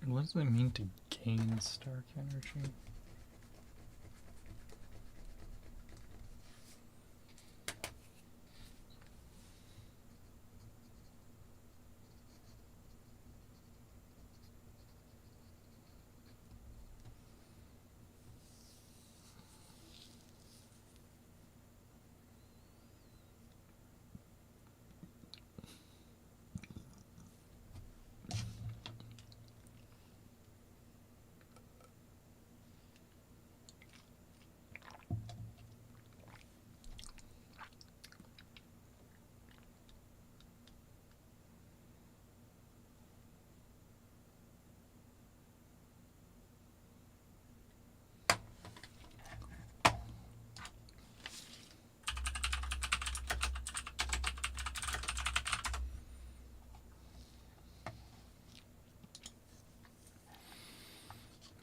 What does it mean to gain Stark Energy?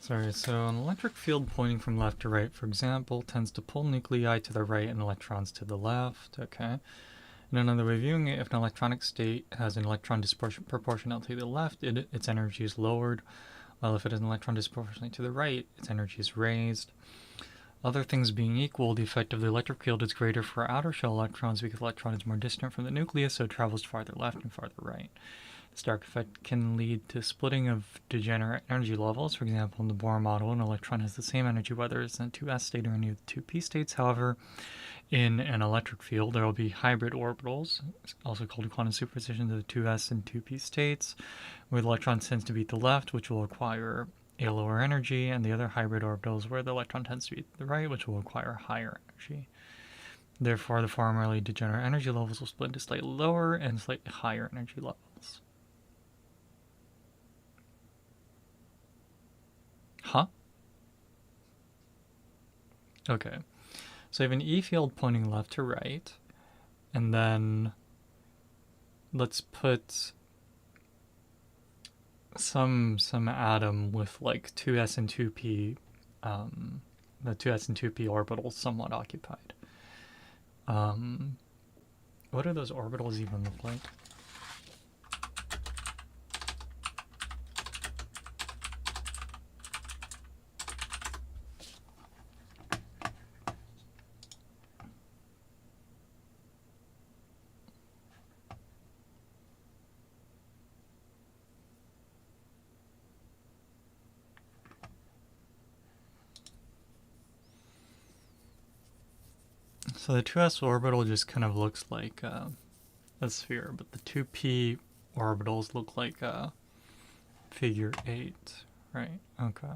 Sorry, so an electric field pointing from left to right, for example, tends to pull nuclei to the right and electrons to the left. Okay. In another way of viewing it, if an electronic state has an electron proportional to the left, its energy is lowered, while if it has an electron disproportionately to the right, its energy is raised. Other things being equal, the effect of the electric field is greater for outer shell electrons because the electron is more distant from the nucleus, so it travels farther left and farther right. This dark effect can lead to splitting of degenerate energy levels. For example, in the Bohr model, an electron has the same energy whether it's in a 2s state or any of the 2p states. However, in an electric field, there will be hybrid orbitals, also called quantum superpositions of the 2s and 2p states, where the electron tends to be to the left, which will acquire a lower energy, and the other hybrid orbitals where the electron tends to be to the right, which will acquire higher energy. Therefore, the formerly degenerate energy levels will split into slightly lower and slightly higher energy levels. Huh? Okay. So I have an E field pointing left to right, and then let's put some atom with like 2s and 2p, the 2s and 2p orbitals somewhat occupied. What do those orbitals even look like? So the 2s orbital just kind of looks like a sphere, but the 2p orbitals look like a figure 8, right? Okay.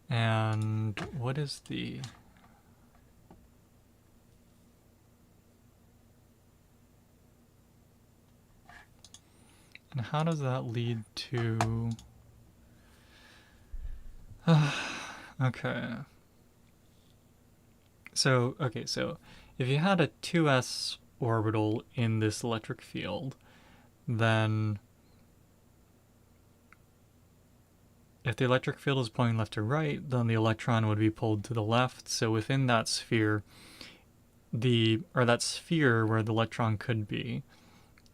And what is the... And how does that lead to... okay. So if you had a 2s orbital in this electric field, then if the electric field is pointing left to right, then the electron would be pulled to the left. So within that sphere, that sphere where the electron could be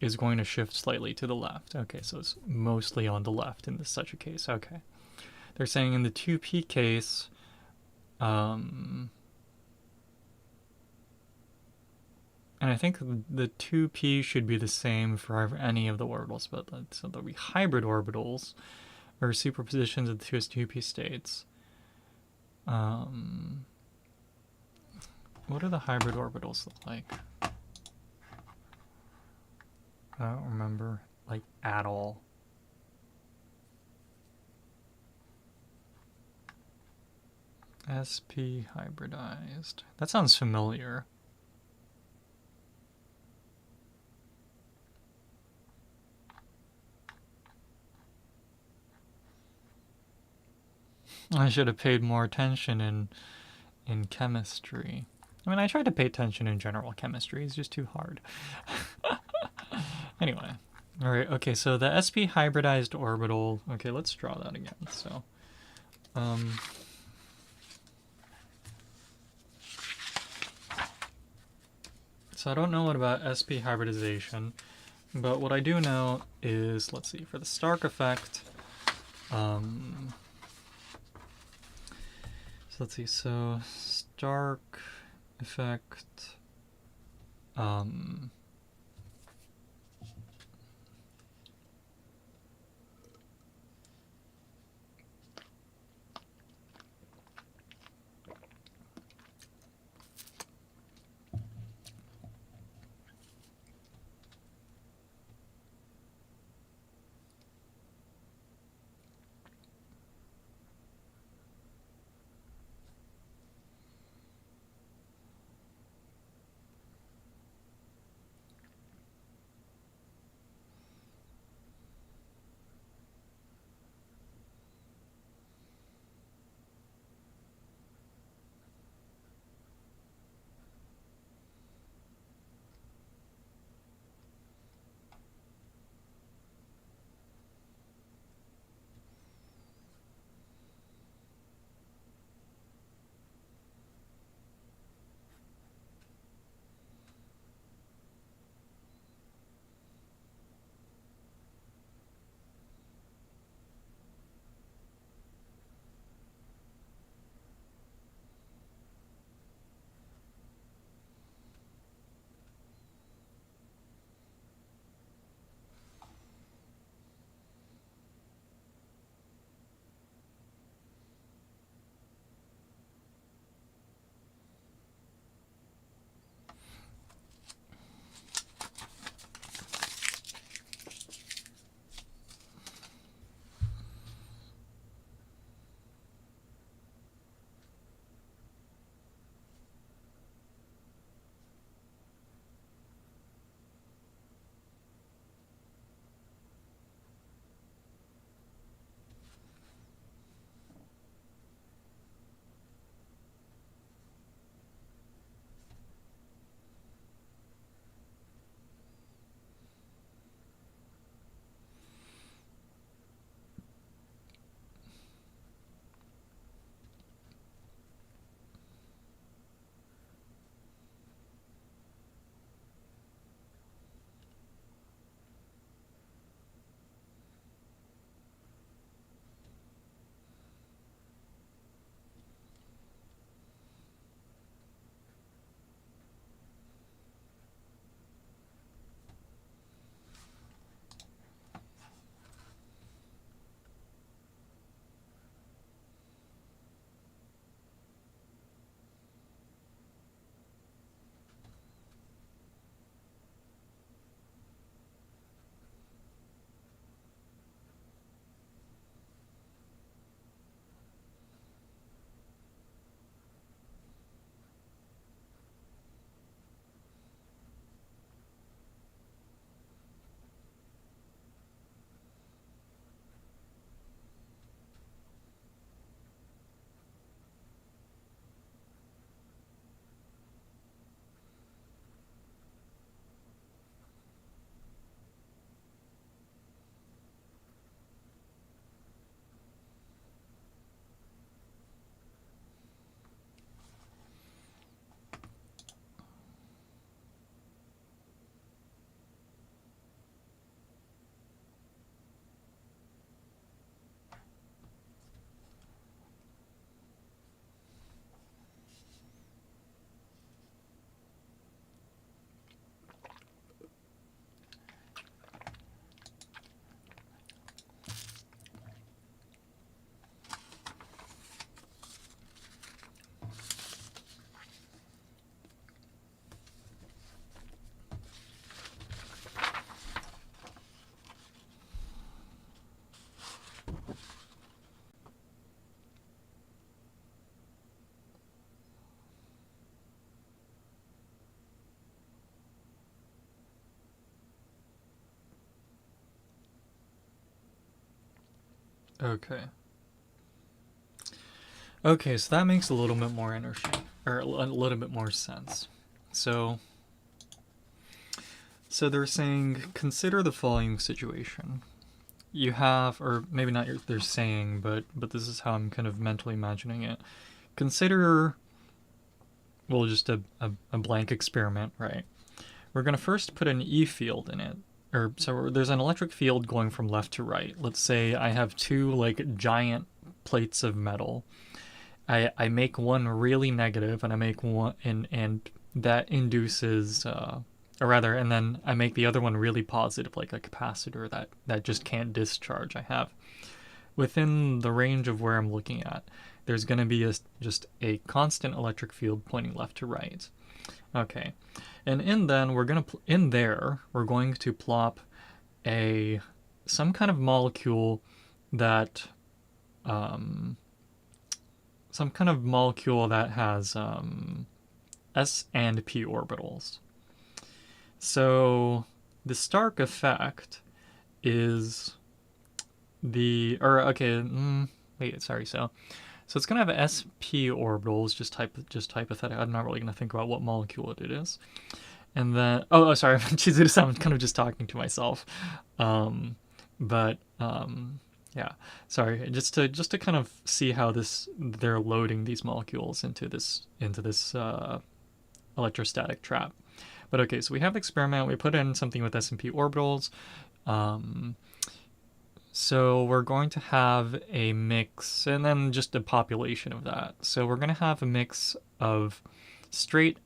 is going to shift slightly to the left. Okay, so it's mostly on the left in such a case. Okay. They're saying in the 2p case, and I think the 2p should be the same for any of the orbitals, but so there'll be hybrid orbitals, or superpositions of the 2s 2p states. What do the hybrid orbitals look like? I don't remember, like, at all. SP hybridized. That sounds familiar. I should have paid more attention in chemistry. I mean, I tried to pay attention in general chemistry. It's just too hard. Anyway. All right. Okay. So the sp hybridized orbital. Okay. Let's draw that again. So, so I don't know what about sp hybridization, but what I do know is, let's see, for the Stark effect. So let's see. So Stark effect. Okay. Okay, so that makes a little bit more energy, or a little bit more sense. So, so they're saying consider the following situation. You have, or maybe not. They're saying, but this is how I'm kind of mentally imagining it. Consider, well, just a blank experiment, right? We're gonna first put an E field in it, or so there's an electric field going from left to right. Let's say I have two like giant plates of metal. I make one really negative and I make one and that induces or rather and then I make the other one really positive like a capacitor that just can't discharge. I have within the range of where I'm looking at there's going to be just a constant electric field pointing left to right. Okay. And in there we're going to plop a some kind of molecule that some kind of molecule that has s and p orbitals. So the Stark effect is wait, sorry. So it's gonna have sp orbitals, just hypothetical. I'm not really gonna think about what molecule it is. And then sorry, I'm kind of just talking to myself. But yeah, sorry. Just to kind of see how they're loading these molecules into this electrostatic trap. But okay, so we have the experiment. We put in something with S and P orbitals. So we're going to have a mix, and then just a population of that. So we're going to have a mix of straight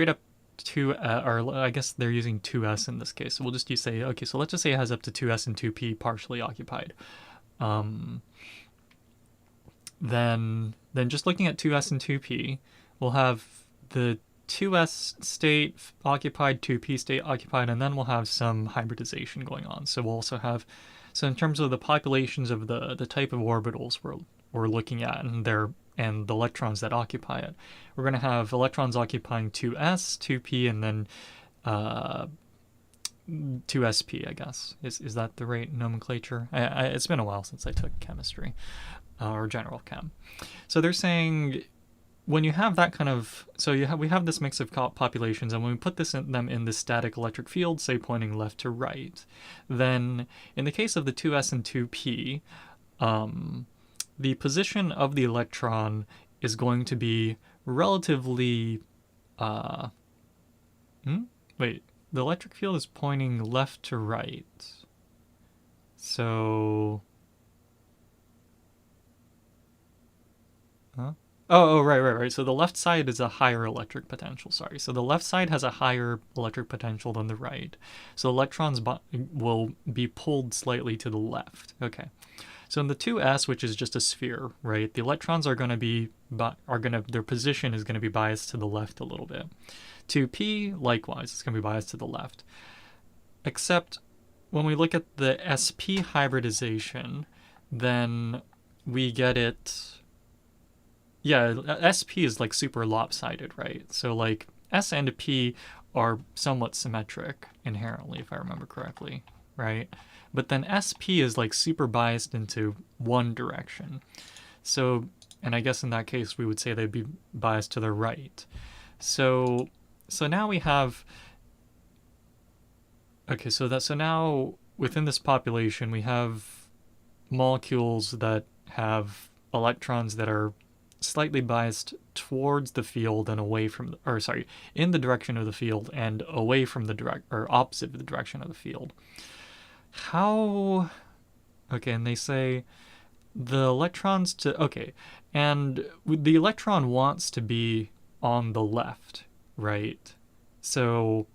up two, or I guess they're using 2s in this case. So we'll just say, okay, so let's just say it has up to 2s and 2p partially occupied. Then just looking at 2s and 2p, we'll have the 2s state occupied, 2p state occupied, and then we'll have some hybridization going on. So we'll also have, so in terms of the populations of the type of orbitals we're looking at and the electrons that occupy it, we're going to have electrons occupying 2s, 2p, and then 2sp, I guess. Is that the right nomenclature? It's been a while since I took chemistry or general chem. So they're saying when you have that kind of, so we have this mix of populations, and when we put them in the static electric field, say pointing left to right, then in the case of the 2s and 2p, the position of the electron is going to be relatively wait, the electric field is pointing left to right. So huh? Oh, right. So the left side is a higher electric potential, sorry. So the left side has a higher electric potential than the right. So electrons will be pulled slightly to the left. Okay. So in the 2s, which is just a sphere, right, the electrons are going to be, their position is going to be biased to the left a little bit. 2p, likewise, it's going to be biased to the left. Except when we look at the sp hybridization, then we get it, yeah, sp is like super lopsided, right? So like s and p are somewhat symmetric inherently, if I remember correctly, right? But then sp is like super biased into one direction. So, and I guess in that case we would say they'd be biased to the right. So now we have, okay, so now within this population we have molecules that have electrons that are slightly biased towards the field and away from, in the direction of the field and away from the opposite of the direction of the field. How, okay, and they say the electrons and the electron wants to be on the left, right? So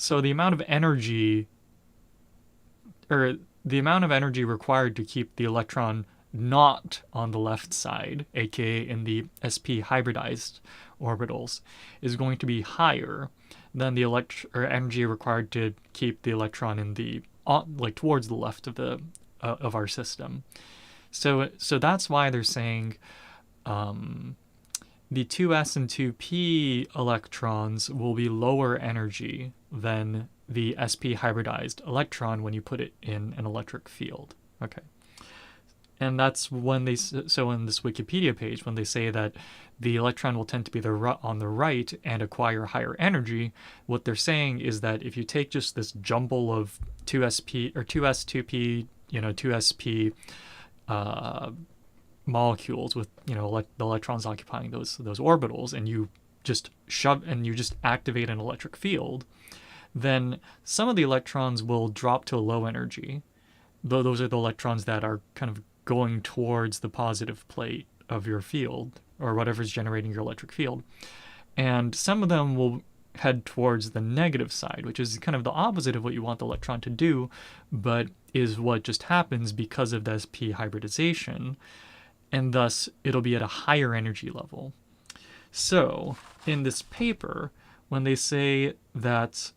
the amount of energy, or the amount of energy required to keep the electron not on the left side, aka in the sp hybridized orbitals, is going to be higher than the energy required to keep the electron in the towards the left of the of our system. So that's why they're saying the 2s and 2p electrons will be lower energy than the sp hybridized electron when you put it in an electric field. Okay. And that's when so in this Wikipedia page, when they say that the electron will tend to be on the right and acquire higher energy, what they're saying is that if you take just this jumble of 2sp or 2s, 2p, 2sp molecules with the electrons occupying those orbitals, and you just activate an electric field, then some of the electrons will drop to a low energy. Though those are the electrons that are kind of going towards the positive plate of your field, or whatever's generating your electric field. And some of them will head towards the negative side, which is kind of the opposite of what you want the electron to do, but is what just happens because of the sp hybridization, and thus it'll be at a higher energy level. So in this paper, when they say that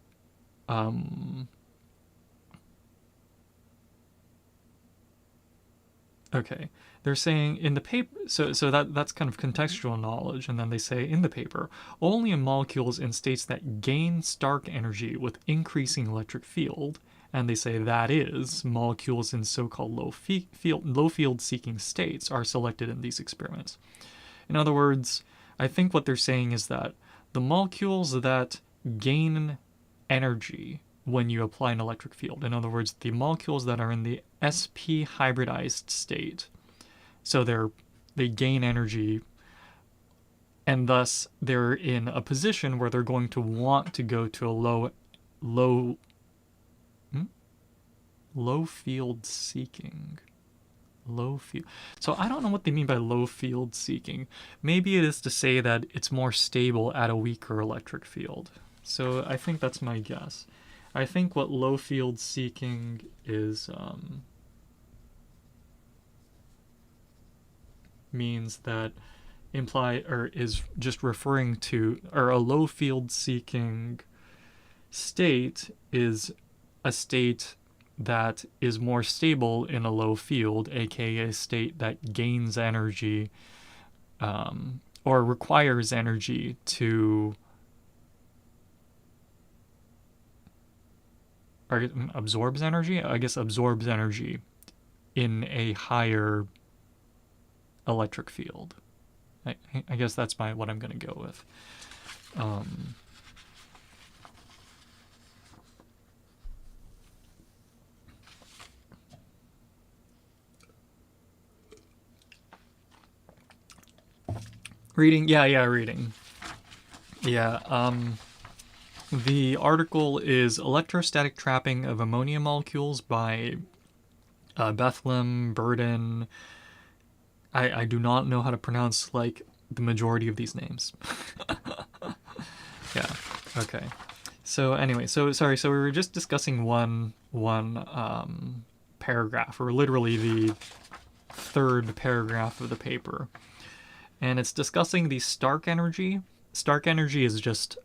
okay, they're saying in the paper, so that's kind of contextual knowledge, and then they say in the paper, only in molecules in states that gain Stark energy with increasing electric field, and they say that is, molecules in so-called low field seeking states are selected in these experiments. In other words, I think what they're saying is that the molecules that gain energy when you apply an electric field, in other words, the molecules that are in the sp hybridized state, so they gain energy, and thus they're in a position where they're going to want to go to a low field seeking. Low field. So I don't know what they mean by low field seeking. Maybe it is to say that it's more stable at a weaker electric field. So I think that's my guess. I think what low field seeking is means that is just referring to, or a low field seeking state is a state that is more stable in a low field, aka a state that gains energy or requires energy to absorbs energy in a higher electric field. I guess that's what I'm going to go with. Reading. The article is Electrostatic Trapping of Ammonia Molecules by Bethlehem, Burden. I do not know how to pronounce the majority of these names. Yeah. Okay. So anyway, so we were just discussing one paragraph, or literally the third paragraph of the paper, and it's discussing the Stark energy. Stark energy is just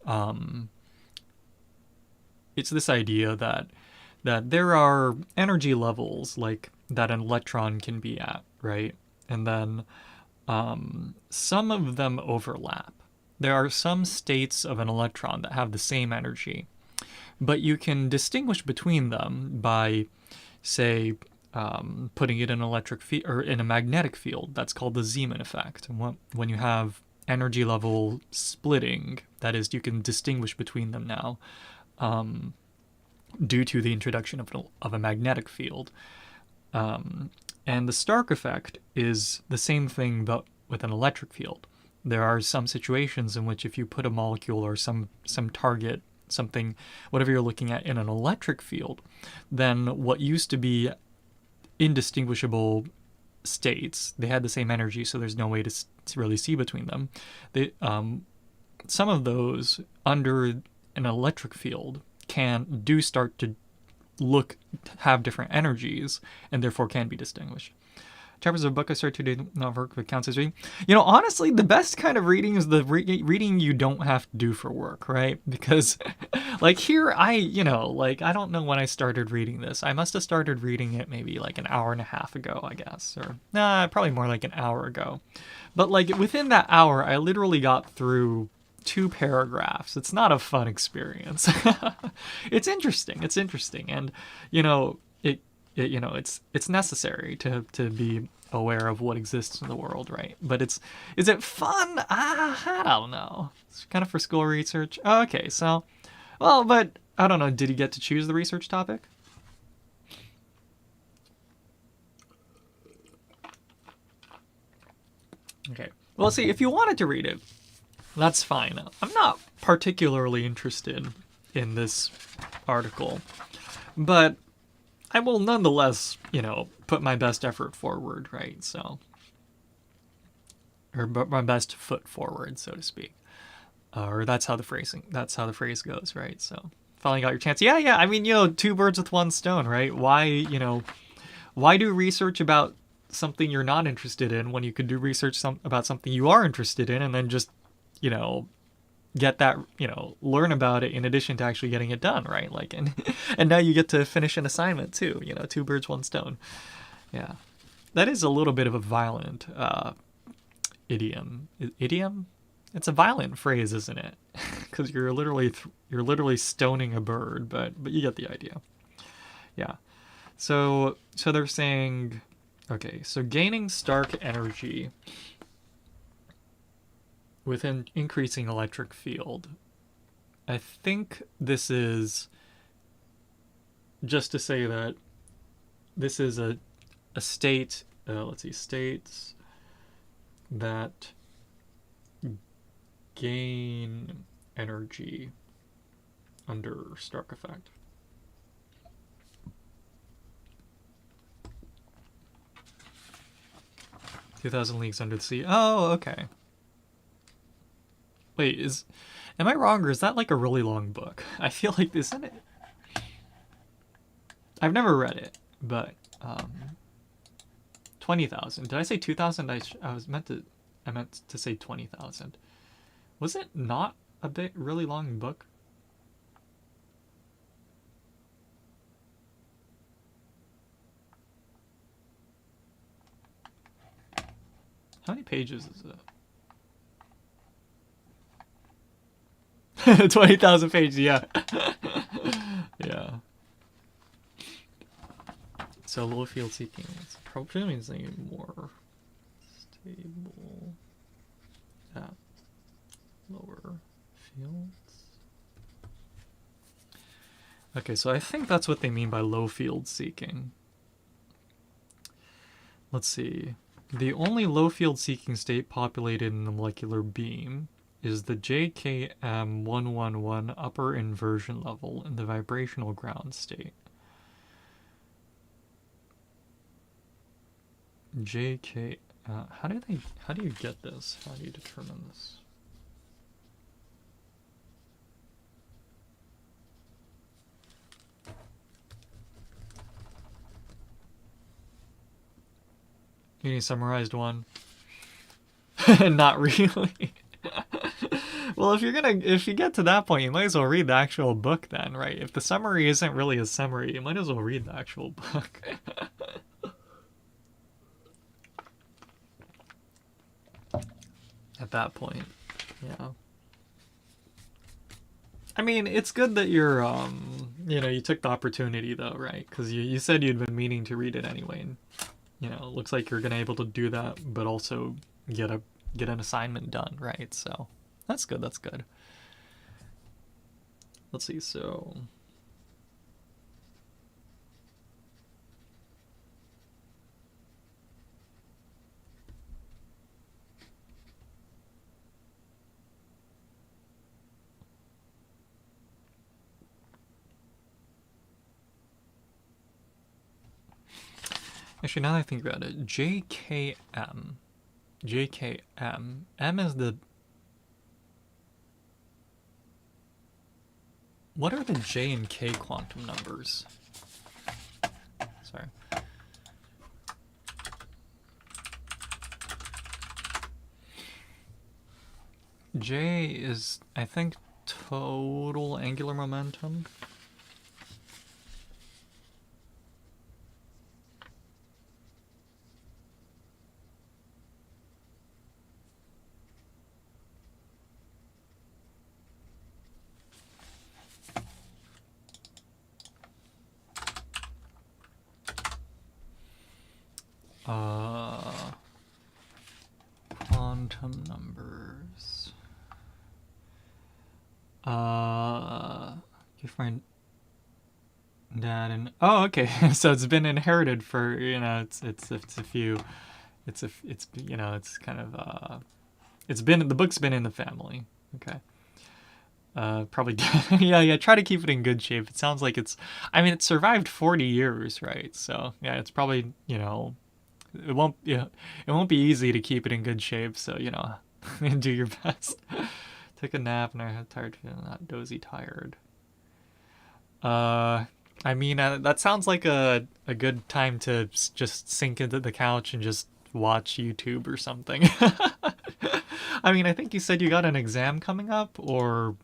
it's this idea that there are energy levels that an electron can be at, right? And then some of them overlap. There are some states of an electron that have the same energy, but you can distinguish between them by, say, putting it in an electric field or in a magnetic field. That's called the Zeeman effect. And when you have energy level splitting, that is, you can distinguish between them now, due to the introduction of a magnetic field. And the Stark effect is the same thing, but with an electric field. There are some situations in which if you put a molecule or some target, something, whatever you're looking at, in an electric field, then what used to be indistinguishable states, they had the same energy, so there's no way to really see between them. Some of those under an electric field do start to have different energies, and therefore can be distinguished. Chapters of a book I started today not work but counts as reading. Honestly, the best kind of reading is the reading you don't have to do for work, right? Because, here, I don't know when I started reading this. I must have started reading it maybe an hour and a half ago, I guess. Or, probably more like an hour ago. But, within that hour, I literally got through 2 paragraphs. It's not a fun experience. It's interesting, and you know, it's necessary to be aware of what exists in the world, right? But is it fun? I don't know. It's kind of for school research. Okay, so, well, but I don't know. Did he get to choose the research topic? Okay. Well, see, if you wanted to read it, that's fine. I'm not particularly interested in this article, but I will nonetheless, put my best effort forward, right? So, or my best foot forward, so to speak. Or that's how the phrase goes, right? So, finally got your chance. Yeah, yeah. I mean, two birds with one stone, right? Why do research about something you're not interested in when you could do research about something you are interested in, and then just, you know, get that, learn about it in addition to actually getting it done, right? Like, and now you get to finish an assignment too. Two birds, one stone. Yeah, that is a little bit of a violent idiom. Idiom? It's a violent phrase, isn't it? Because you're literally stoning a bird, but you get the idea. Yeah. So they're saying, okay, so gaining Stark energy with an increasing electric field. I think this is just to say that this is a state. Let's see, states that gain energy under Stark effect. "2,000 Leagues Under the Sea." Oh, okay. Wait, am I wrong, or is that like a really long book? I feel like, isn't it? I've never read it, but 20,000. Did I say 2,000? I meant to say 20,000. Was it not a really long book? How many pages is it? 20,000 pages, yeah. Yeah. So low field seeking. It's probably means more stable at lower fields. Okay, so I think that's what they mean by low field seeking. Let's see. The only low field seeking state populated in the molecular beam is the JKM111 upper inversion level in the vibrational ground state. JK. How do you get this? How do you determine this? You need a summarized one? Not really. Well, if you get to that point, you might as well read the actual book then, right? If the summary isn't really a summary, you might as well read the actual book. At that point, yeah. I mean, it's good that you're, you took the opportunity though, right? Because you said you'd been meaning to read it anyway, and it looks like you're gonna able to do that, but also get an assignment done, right? So that's good. That's good. Let's see. So. Actually, now that I think about it, JKM. M is the... What are the J and K quantum numbers? Sorry. J is, I think, total angular momentum. quantum numbers. Your friend dad and oh, okay. So it's been inherited for it's a few, it's it's kind of it's been the book's been in the family. Okay. Probably yeah. Try to keep it in good shape. It sounds like it's. I mean, it survived 40 years, right? So yeah, it's probably it won't it won't be easy to keep it in good shape. So do your best. Take a nap and I had tired feeling not dozy tired. I mean that sounds like a good time to just sink into the couch and just watch YouTube or something. I mean, I think you said you got an exam coming up or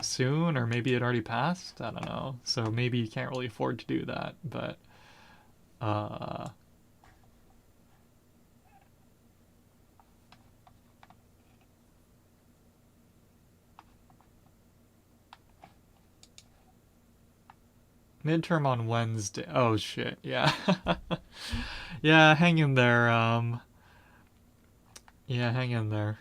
soon, or maybe it already passed. I don't know. So maybe you can't really afford to do that, but uh midterm on Wednesday. Oh shit. Yeah. Yeah, hang in there. Yeah, hang in there.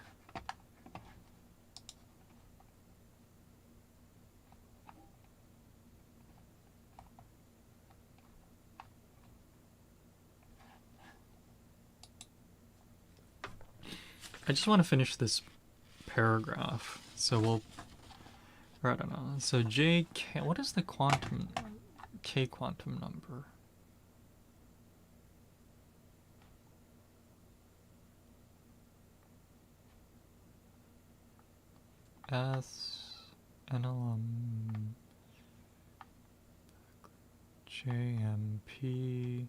I just want to finish this paragraph. So we'll or I don't know. So JK, what is the quantum K quantum number? S NLM JMP.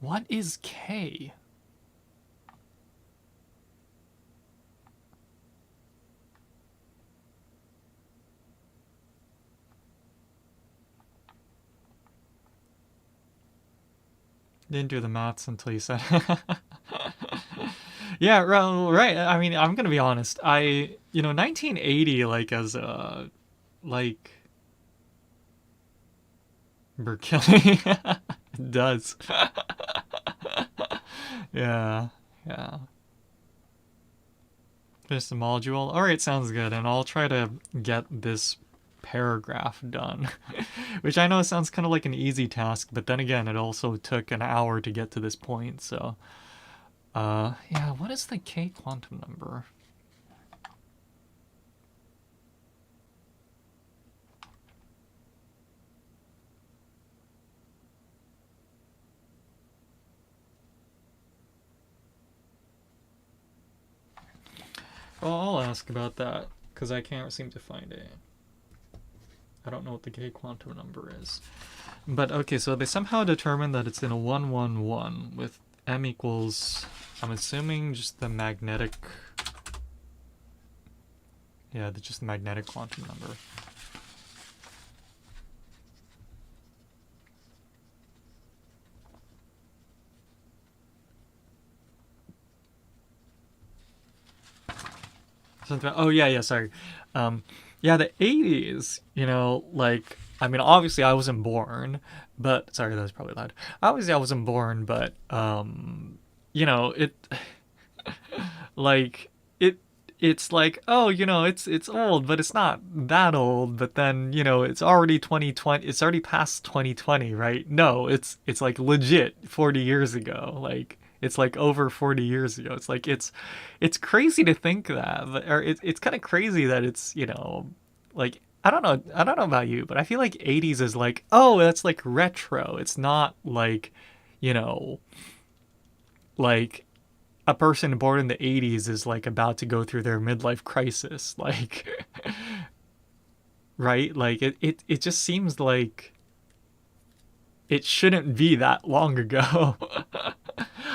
What is K? Didn't do the maths until you said. Yeah, right. I mean, I'm gonna be honest. 1980, like as a like Berkeley does. Yeah, yeah. Finish the module. All right, sounds good. And I'll try to get this paragraph done, which I know sounds kind of like an easy task, but then again, it also took an hour to get to this point. So, yeah. What is the K quantum number? Well, I'll ask about that because I can't seem to find it. I don't know what the K quantum number is. But okay, so they somehow determined that it's in a 111 with m equals, I'm assuming just the magnetic, yeah, just the magnetic quantum number. Oh yeah, sorry. Yeah, the 80s, like, I mean, obviously I wasn't born, but sorry, that was probably loud. Obviously I wasn't born, but it like it's like, oh, it's old, but it's not that old, but then, it's already 2020, it's already past 2020, right? No, it's like legit 40 years ago. Like it's like over 40 years ago. It's like it's crazy to think that, or it's kind of crazy that it's, like I don't know about you, but I feel like 80s is like, oh, that's like retro. It's not like, you know, like a person born in the 80s is like about to go through their midlife crisis, like right? Like it just seems like it shouldn't be that long ago.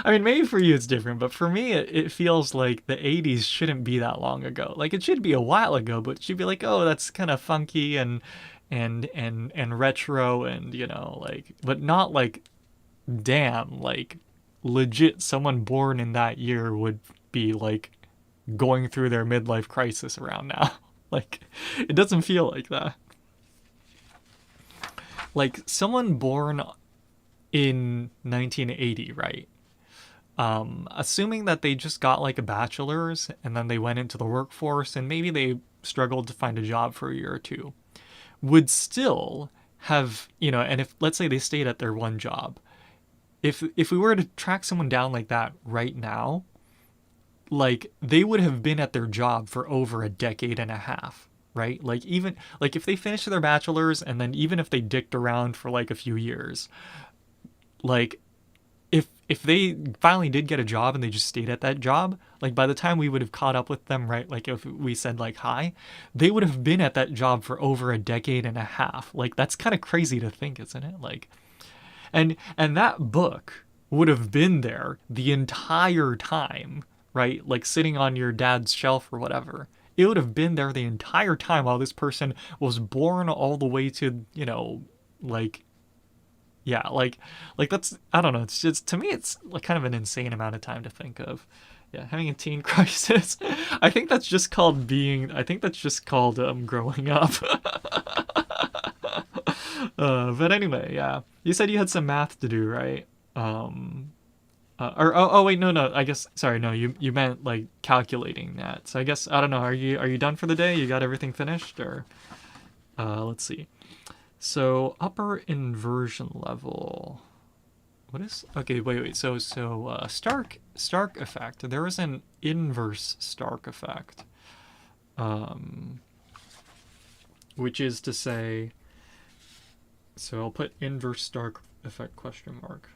I mean, maybe for you it's different, but for me it feels like the 80s shouldn't be that long ago. Like it should be a while ago, but it should be like, oh, that's kind of funky and retro and, like, but not like, damn, like legit someone born in that year would be like going through their midlife crisis around now. Like it doesn't feel like that. Like someone born in 1980, right? assuming that they just got like a bachelor's and then they went into the workforce and maybe they struggled to find a job for a year or two, would still have, and if let's say they stayed at their one job, if we were to track someone down like that right now, like they would have been at their job for over a decade and a half, right? Like even like if they finished their bachelor's and then even if they dicked around for like a few years, like if they finally did get a job and they just stayed at that job, like by the time we would have caught up with them, right? Like if we said like hi, they would have been at that job for over a decade and a half. Like that's kind of crazy to think, isn't it? Like and that book would have been there the entire time, right? Like sitting on your dad's shelf or whatever. It would have been there the entire time while this person was born all the way to, like yeah, like that's I don't know. It's just to me, it's like kind of an insane amount of time to think of. Yeah, having a teen crisis. I think that's just called being. I think that's just called growing up. But anyway, yeah. You said you had some math to do, right? Or oh wait, no. I guess sorry, no. You meant like calculating that. So I guess I don't know. Are you done for the day? You got everything finished, or let's see. So upper inversion level. What is okay? Wait. So Stark effect. There is an inverse Stark effect, which is to say. So I'll put inverse Stark effect question mark.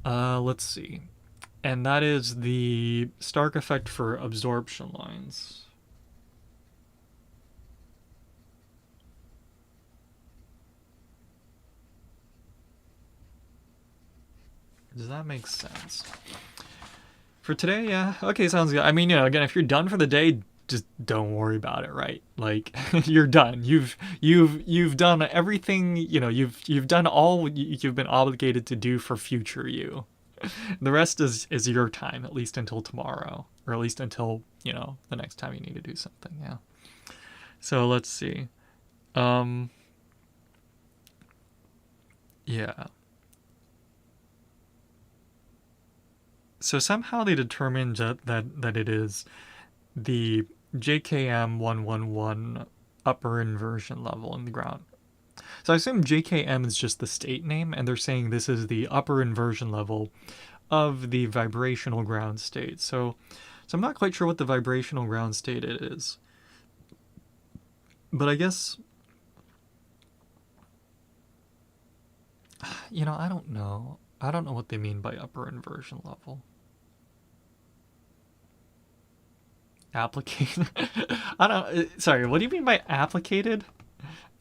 Let's see. And that is the Stark effect for absorption lines. Does that make sense? For today, yeah. Okay, sounds good. I mean, again, if you're done for the day, just don't worry about it, right? Like you're done. You've done everything, you've done all you've been obligated to do for future you. The rest is your time, at least until tomorrow, or at least until, the next time you need to do something, yeah. So let's see. Yeah. So somehow they determined that it is the JKM 111 upper inversion level in the ground. So I assume JKM is just the state name, and they're saying this is the upper inversion level of the vibrational ground state. So I'm not quite sure what the vibrational ground state is. But I guess, I don't know. I don't know what they mean by upper inversion level. Applicated? I don't. Sorry, what do you mean by applicated?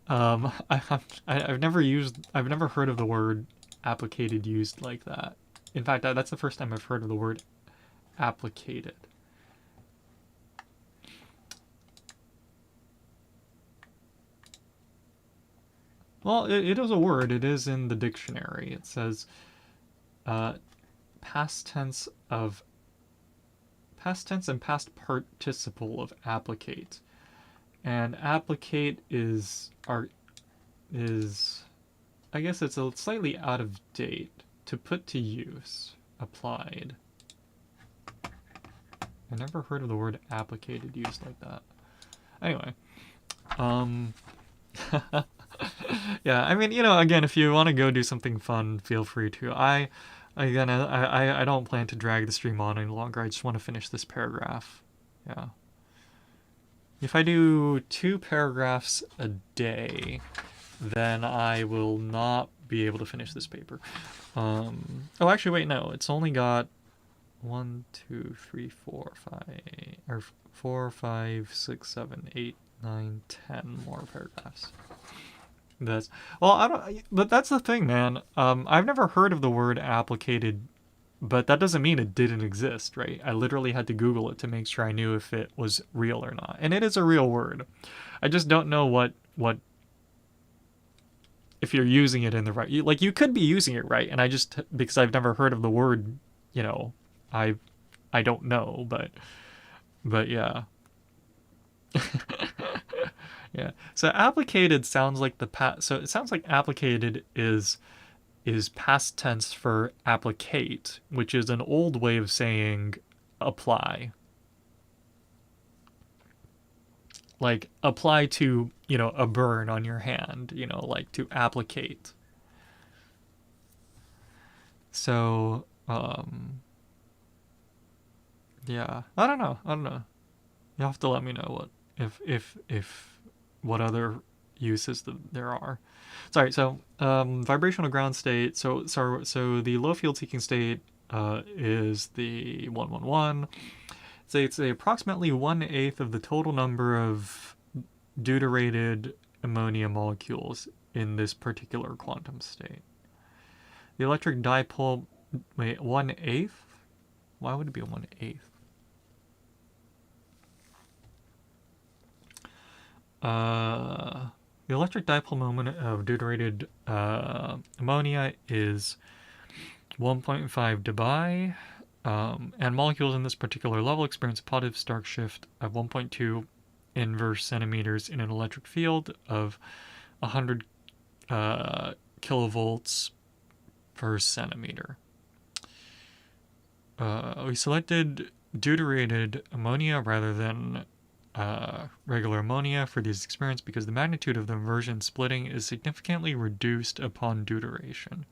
I've never heard of the word applicated used like that. In fact, that's the first time I've heard of the word applicated. Well, it is a word. It is in the dictionary. It says past tense and past participle of applicate. And applicate is I guess it's a slightly out of date. To put to use, applied. I never heard of the word applicated used like that. Anyway, yeah, I mean, again, if you want to go do something fun, feel free to. I don't plan to drag the stream on any longer. I just want to finish this paragraph. Yeah. If I do 2 paragraphs a day, then I will not be able to finish this paper. Oh, actually, wait, no. It's only got 1, 2, 3, 4, 5, or 4, 5, 6, 7, 8, 9, 10 more paragraphs. But that's the thing, man. I've never heard of the word applicated, but that doesn't mean it didn't exist, right? I literally had to Google it to make sure I knew if it was real or not. And it is a real word. I just don't know what if you're using it in the right, like you could be using it right, and I just, because I've never heard of the word, I don't know, but yeah. Yeah. So applicated sounds like the past. So it sounds like applicated is past tense for applicate, which is an old way of saying apply. Like apply to, a burn on your hand, like to applicate. So, yeah, I don't know. I don't know. You have to let me know what if what other uses there are. Sorry. So, vibrational ground state. So the low field seeking state is the 111. It's approximately 1/8 of the total number of deuterated ammonia molecules in this particular quantum state. The electric dipole, wait, 1/8? Why would it be 1/8? The electric dipole moment of deuterated ammonia is 1.5 dBi, and molecules in this particular level experience a positive Stark shift of 1.2 inverse centimeters in an electric field of 100 kilovolts per centimeter. We selected deuterated ammonia rather than regular ammonia for these experiments because the magnitude of the inversion splitting is significantly reduced upon deuteration,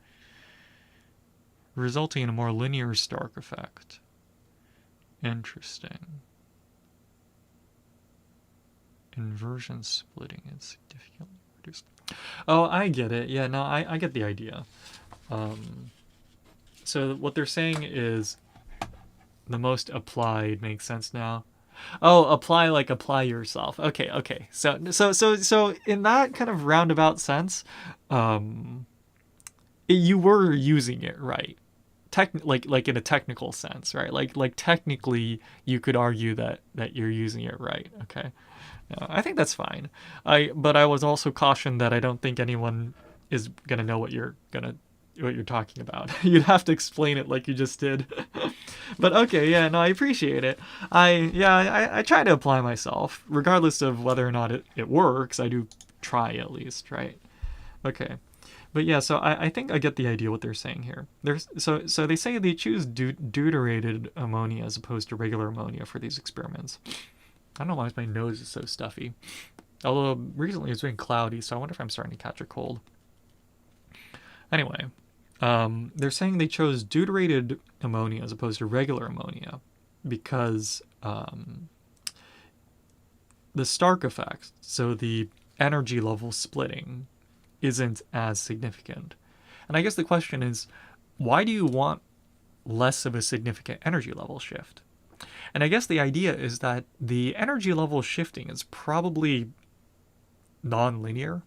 resulting in a more linear Stark effect. Interesting. Inversion splitting is significantly reduced. Oh, I get it. Yeah, no, I get the idea. So what they're saying is the most applied makes sense now. Oh, apply yourself. Okay. So in that kind of roundabout sense, you were using it right. Like in a technical sense, right? Like technically you could argue that you're using it right. Okay. I think that's fine. But I was also cautioned that I don't think anyone is gonna know what you're talking about. You'd have to explain it like you just did. But okay, yeah, no, I appreciate it. I try to apply myself, regardless of whether or not it works. I do try at least, right? Okay. But yeah, so I think I get the idea what they're saying here. So they say they choose deuterated ammonia as opposed to regular ammonia for these experiments. I don't know why my nose is so stuffy. Although recently it's been cloudy, so I wonder if I'm starting to catch a cold. Anyway, they're saying they chose deuterated ammonia as opposed to regular ammonia because the Stark effect, so the energy level splitting, isn't as significant. And I guess the question is, why do you want less of a significant energy level shift? And I guess the idea is that the energy level shifting is probably non-linear,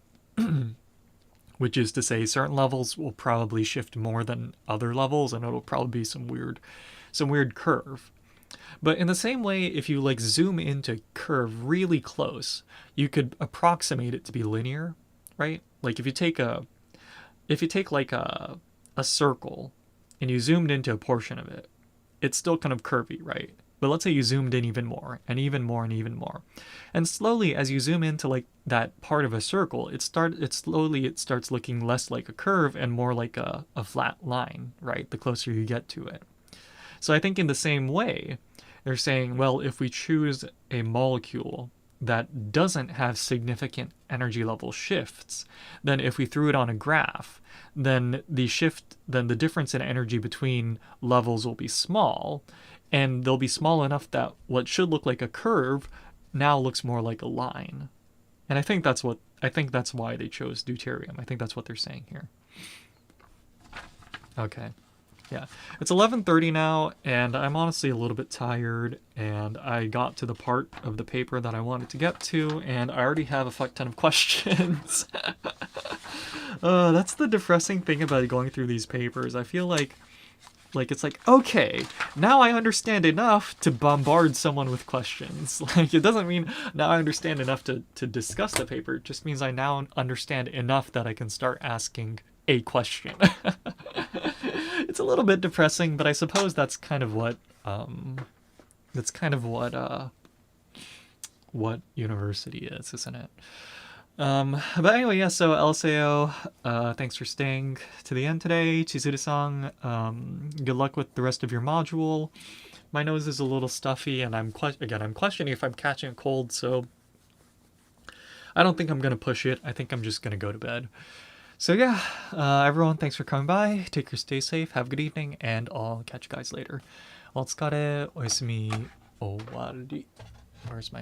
which is to say certain levels will probably shift more than other levels, and it'll probably be some weird curve. But in the same way, if you like zoom into curve really close, you could approximate it to be linear, right? Like if you take like a circle and you zoomed into a portion of it, it's still kind of curvy, right? But let's say you zoomed in even more and even more and even more. And slowly as you zoom into like that part of a circle, it starts looking less like a curve and more like a flat line, right? The closer you get to it. So I think in the same way, they're saying, well, if we choose a molecule that doesn't have significant energy level shifts, then if we threw it on a graph, then the difference in energy between levels will be small, and they'll be small enough that what should look like a curve now looks more like a line. And I think that's why they chose deuterium. I think that's what they're saying here. Okay. Yeah, it's 11:30 now, and I'm honestly a little bit tired, and I got to the part of the paper that I wanted to get to, and I already have a fuck ton of questions. That's the depressing thing about going through these papers. I feel like it's like, okay, now I understand enough to bombard someone with questions. Like, it doesn't mean now I understand enough to discuss the paper. It just means I now understand enough that I can start asking a question. It's a little bit depressing, but I suppose that's kind of what what university is, isn't it? But anyway, yeah, so LSAO, thanks for staying to the end today. Chizuru-san, good luck with the rest of your module. My nose is a little stuffy, and I'm questioning if I'm catching a cold, so I don't think I'm gonna push it. I think I'm just gonna go to bed. So yeah, everyone, thanks for coming by. Take care, stay safe, have a good evening, and I'll catch you guys later. Otsukare, oyasumi, owari. Where's my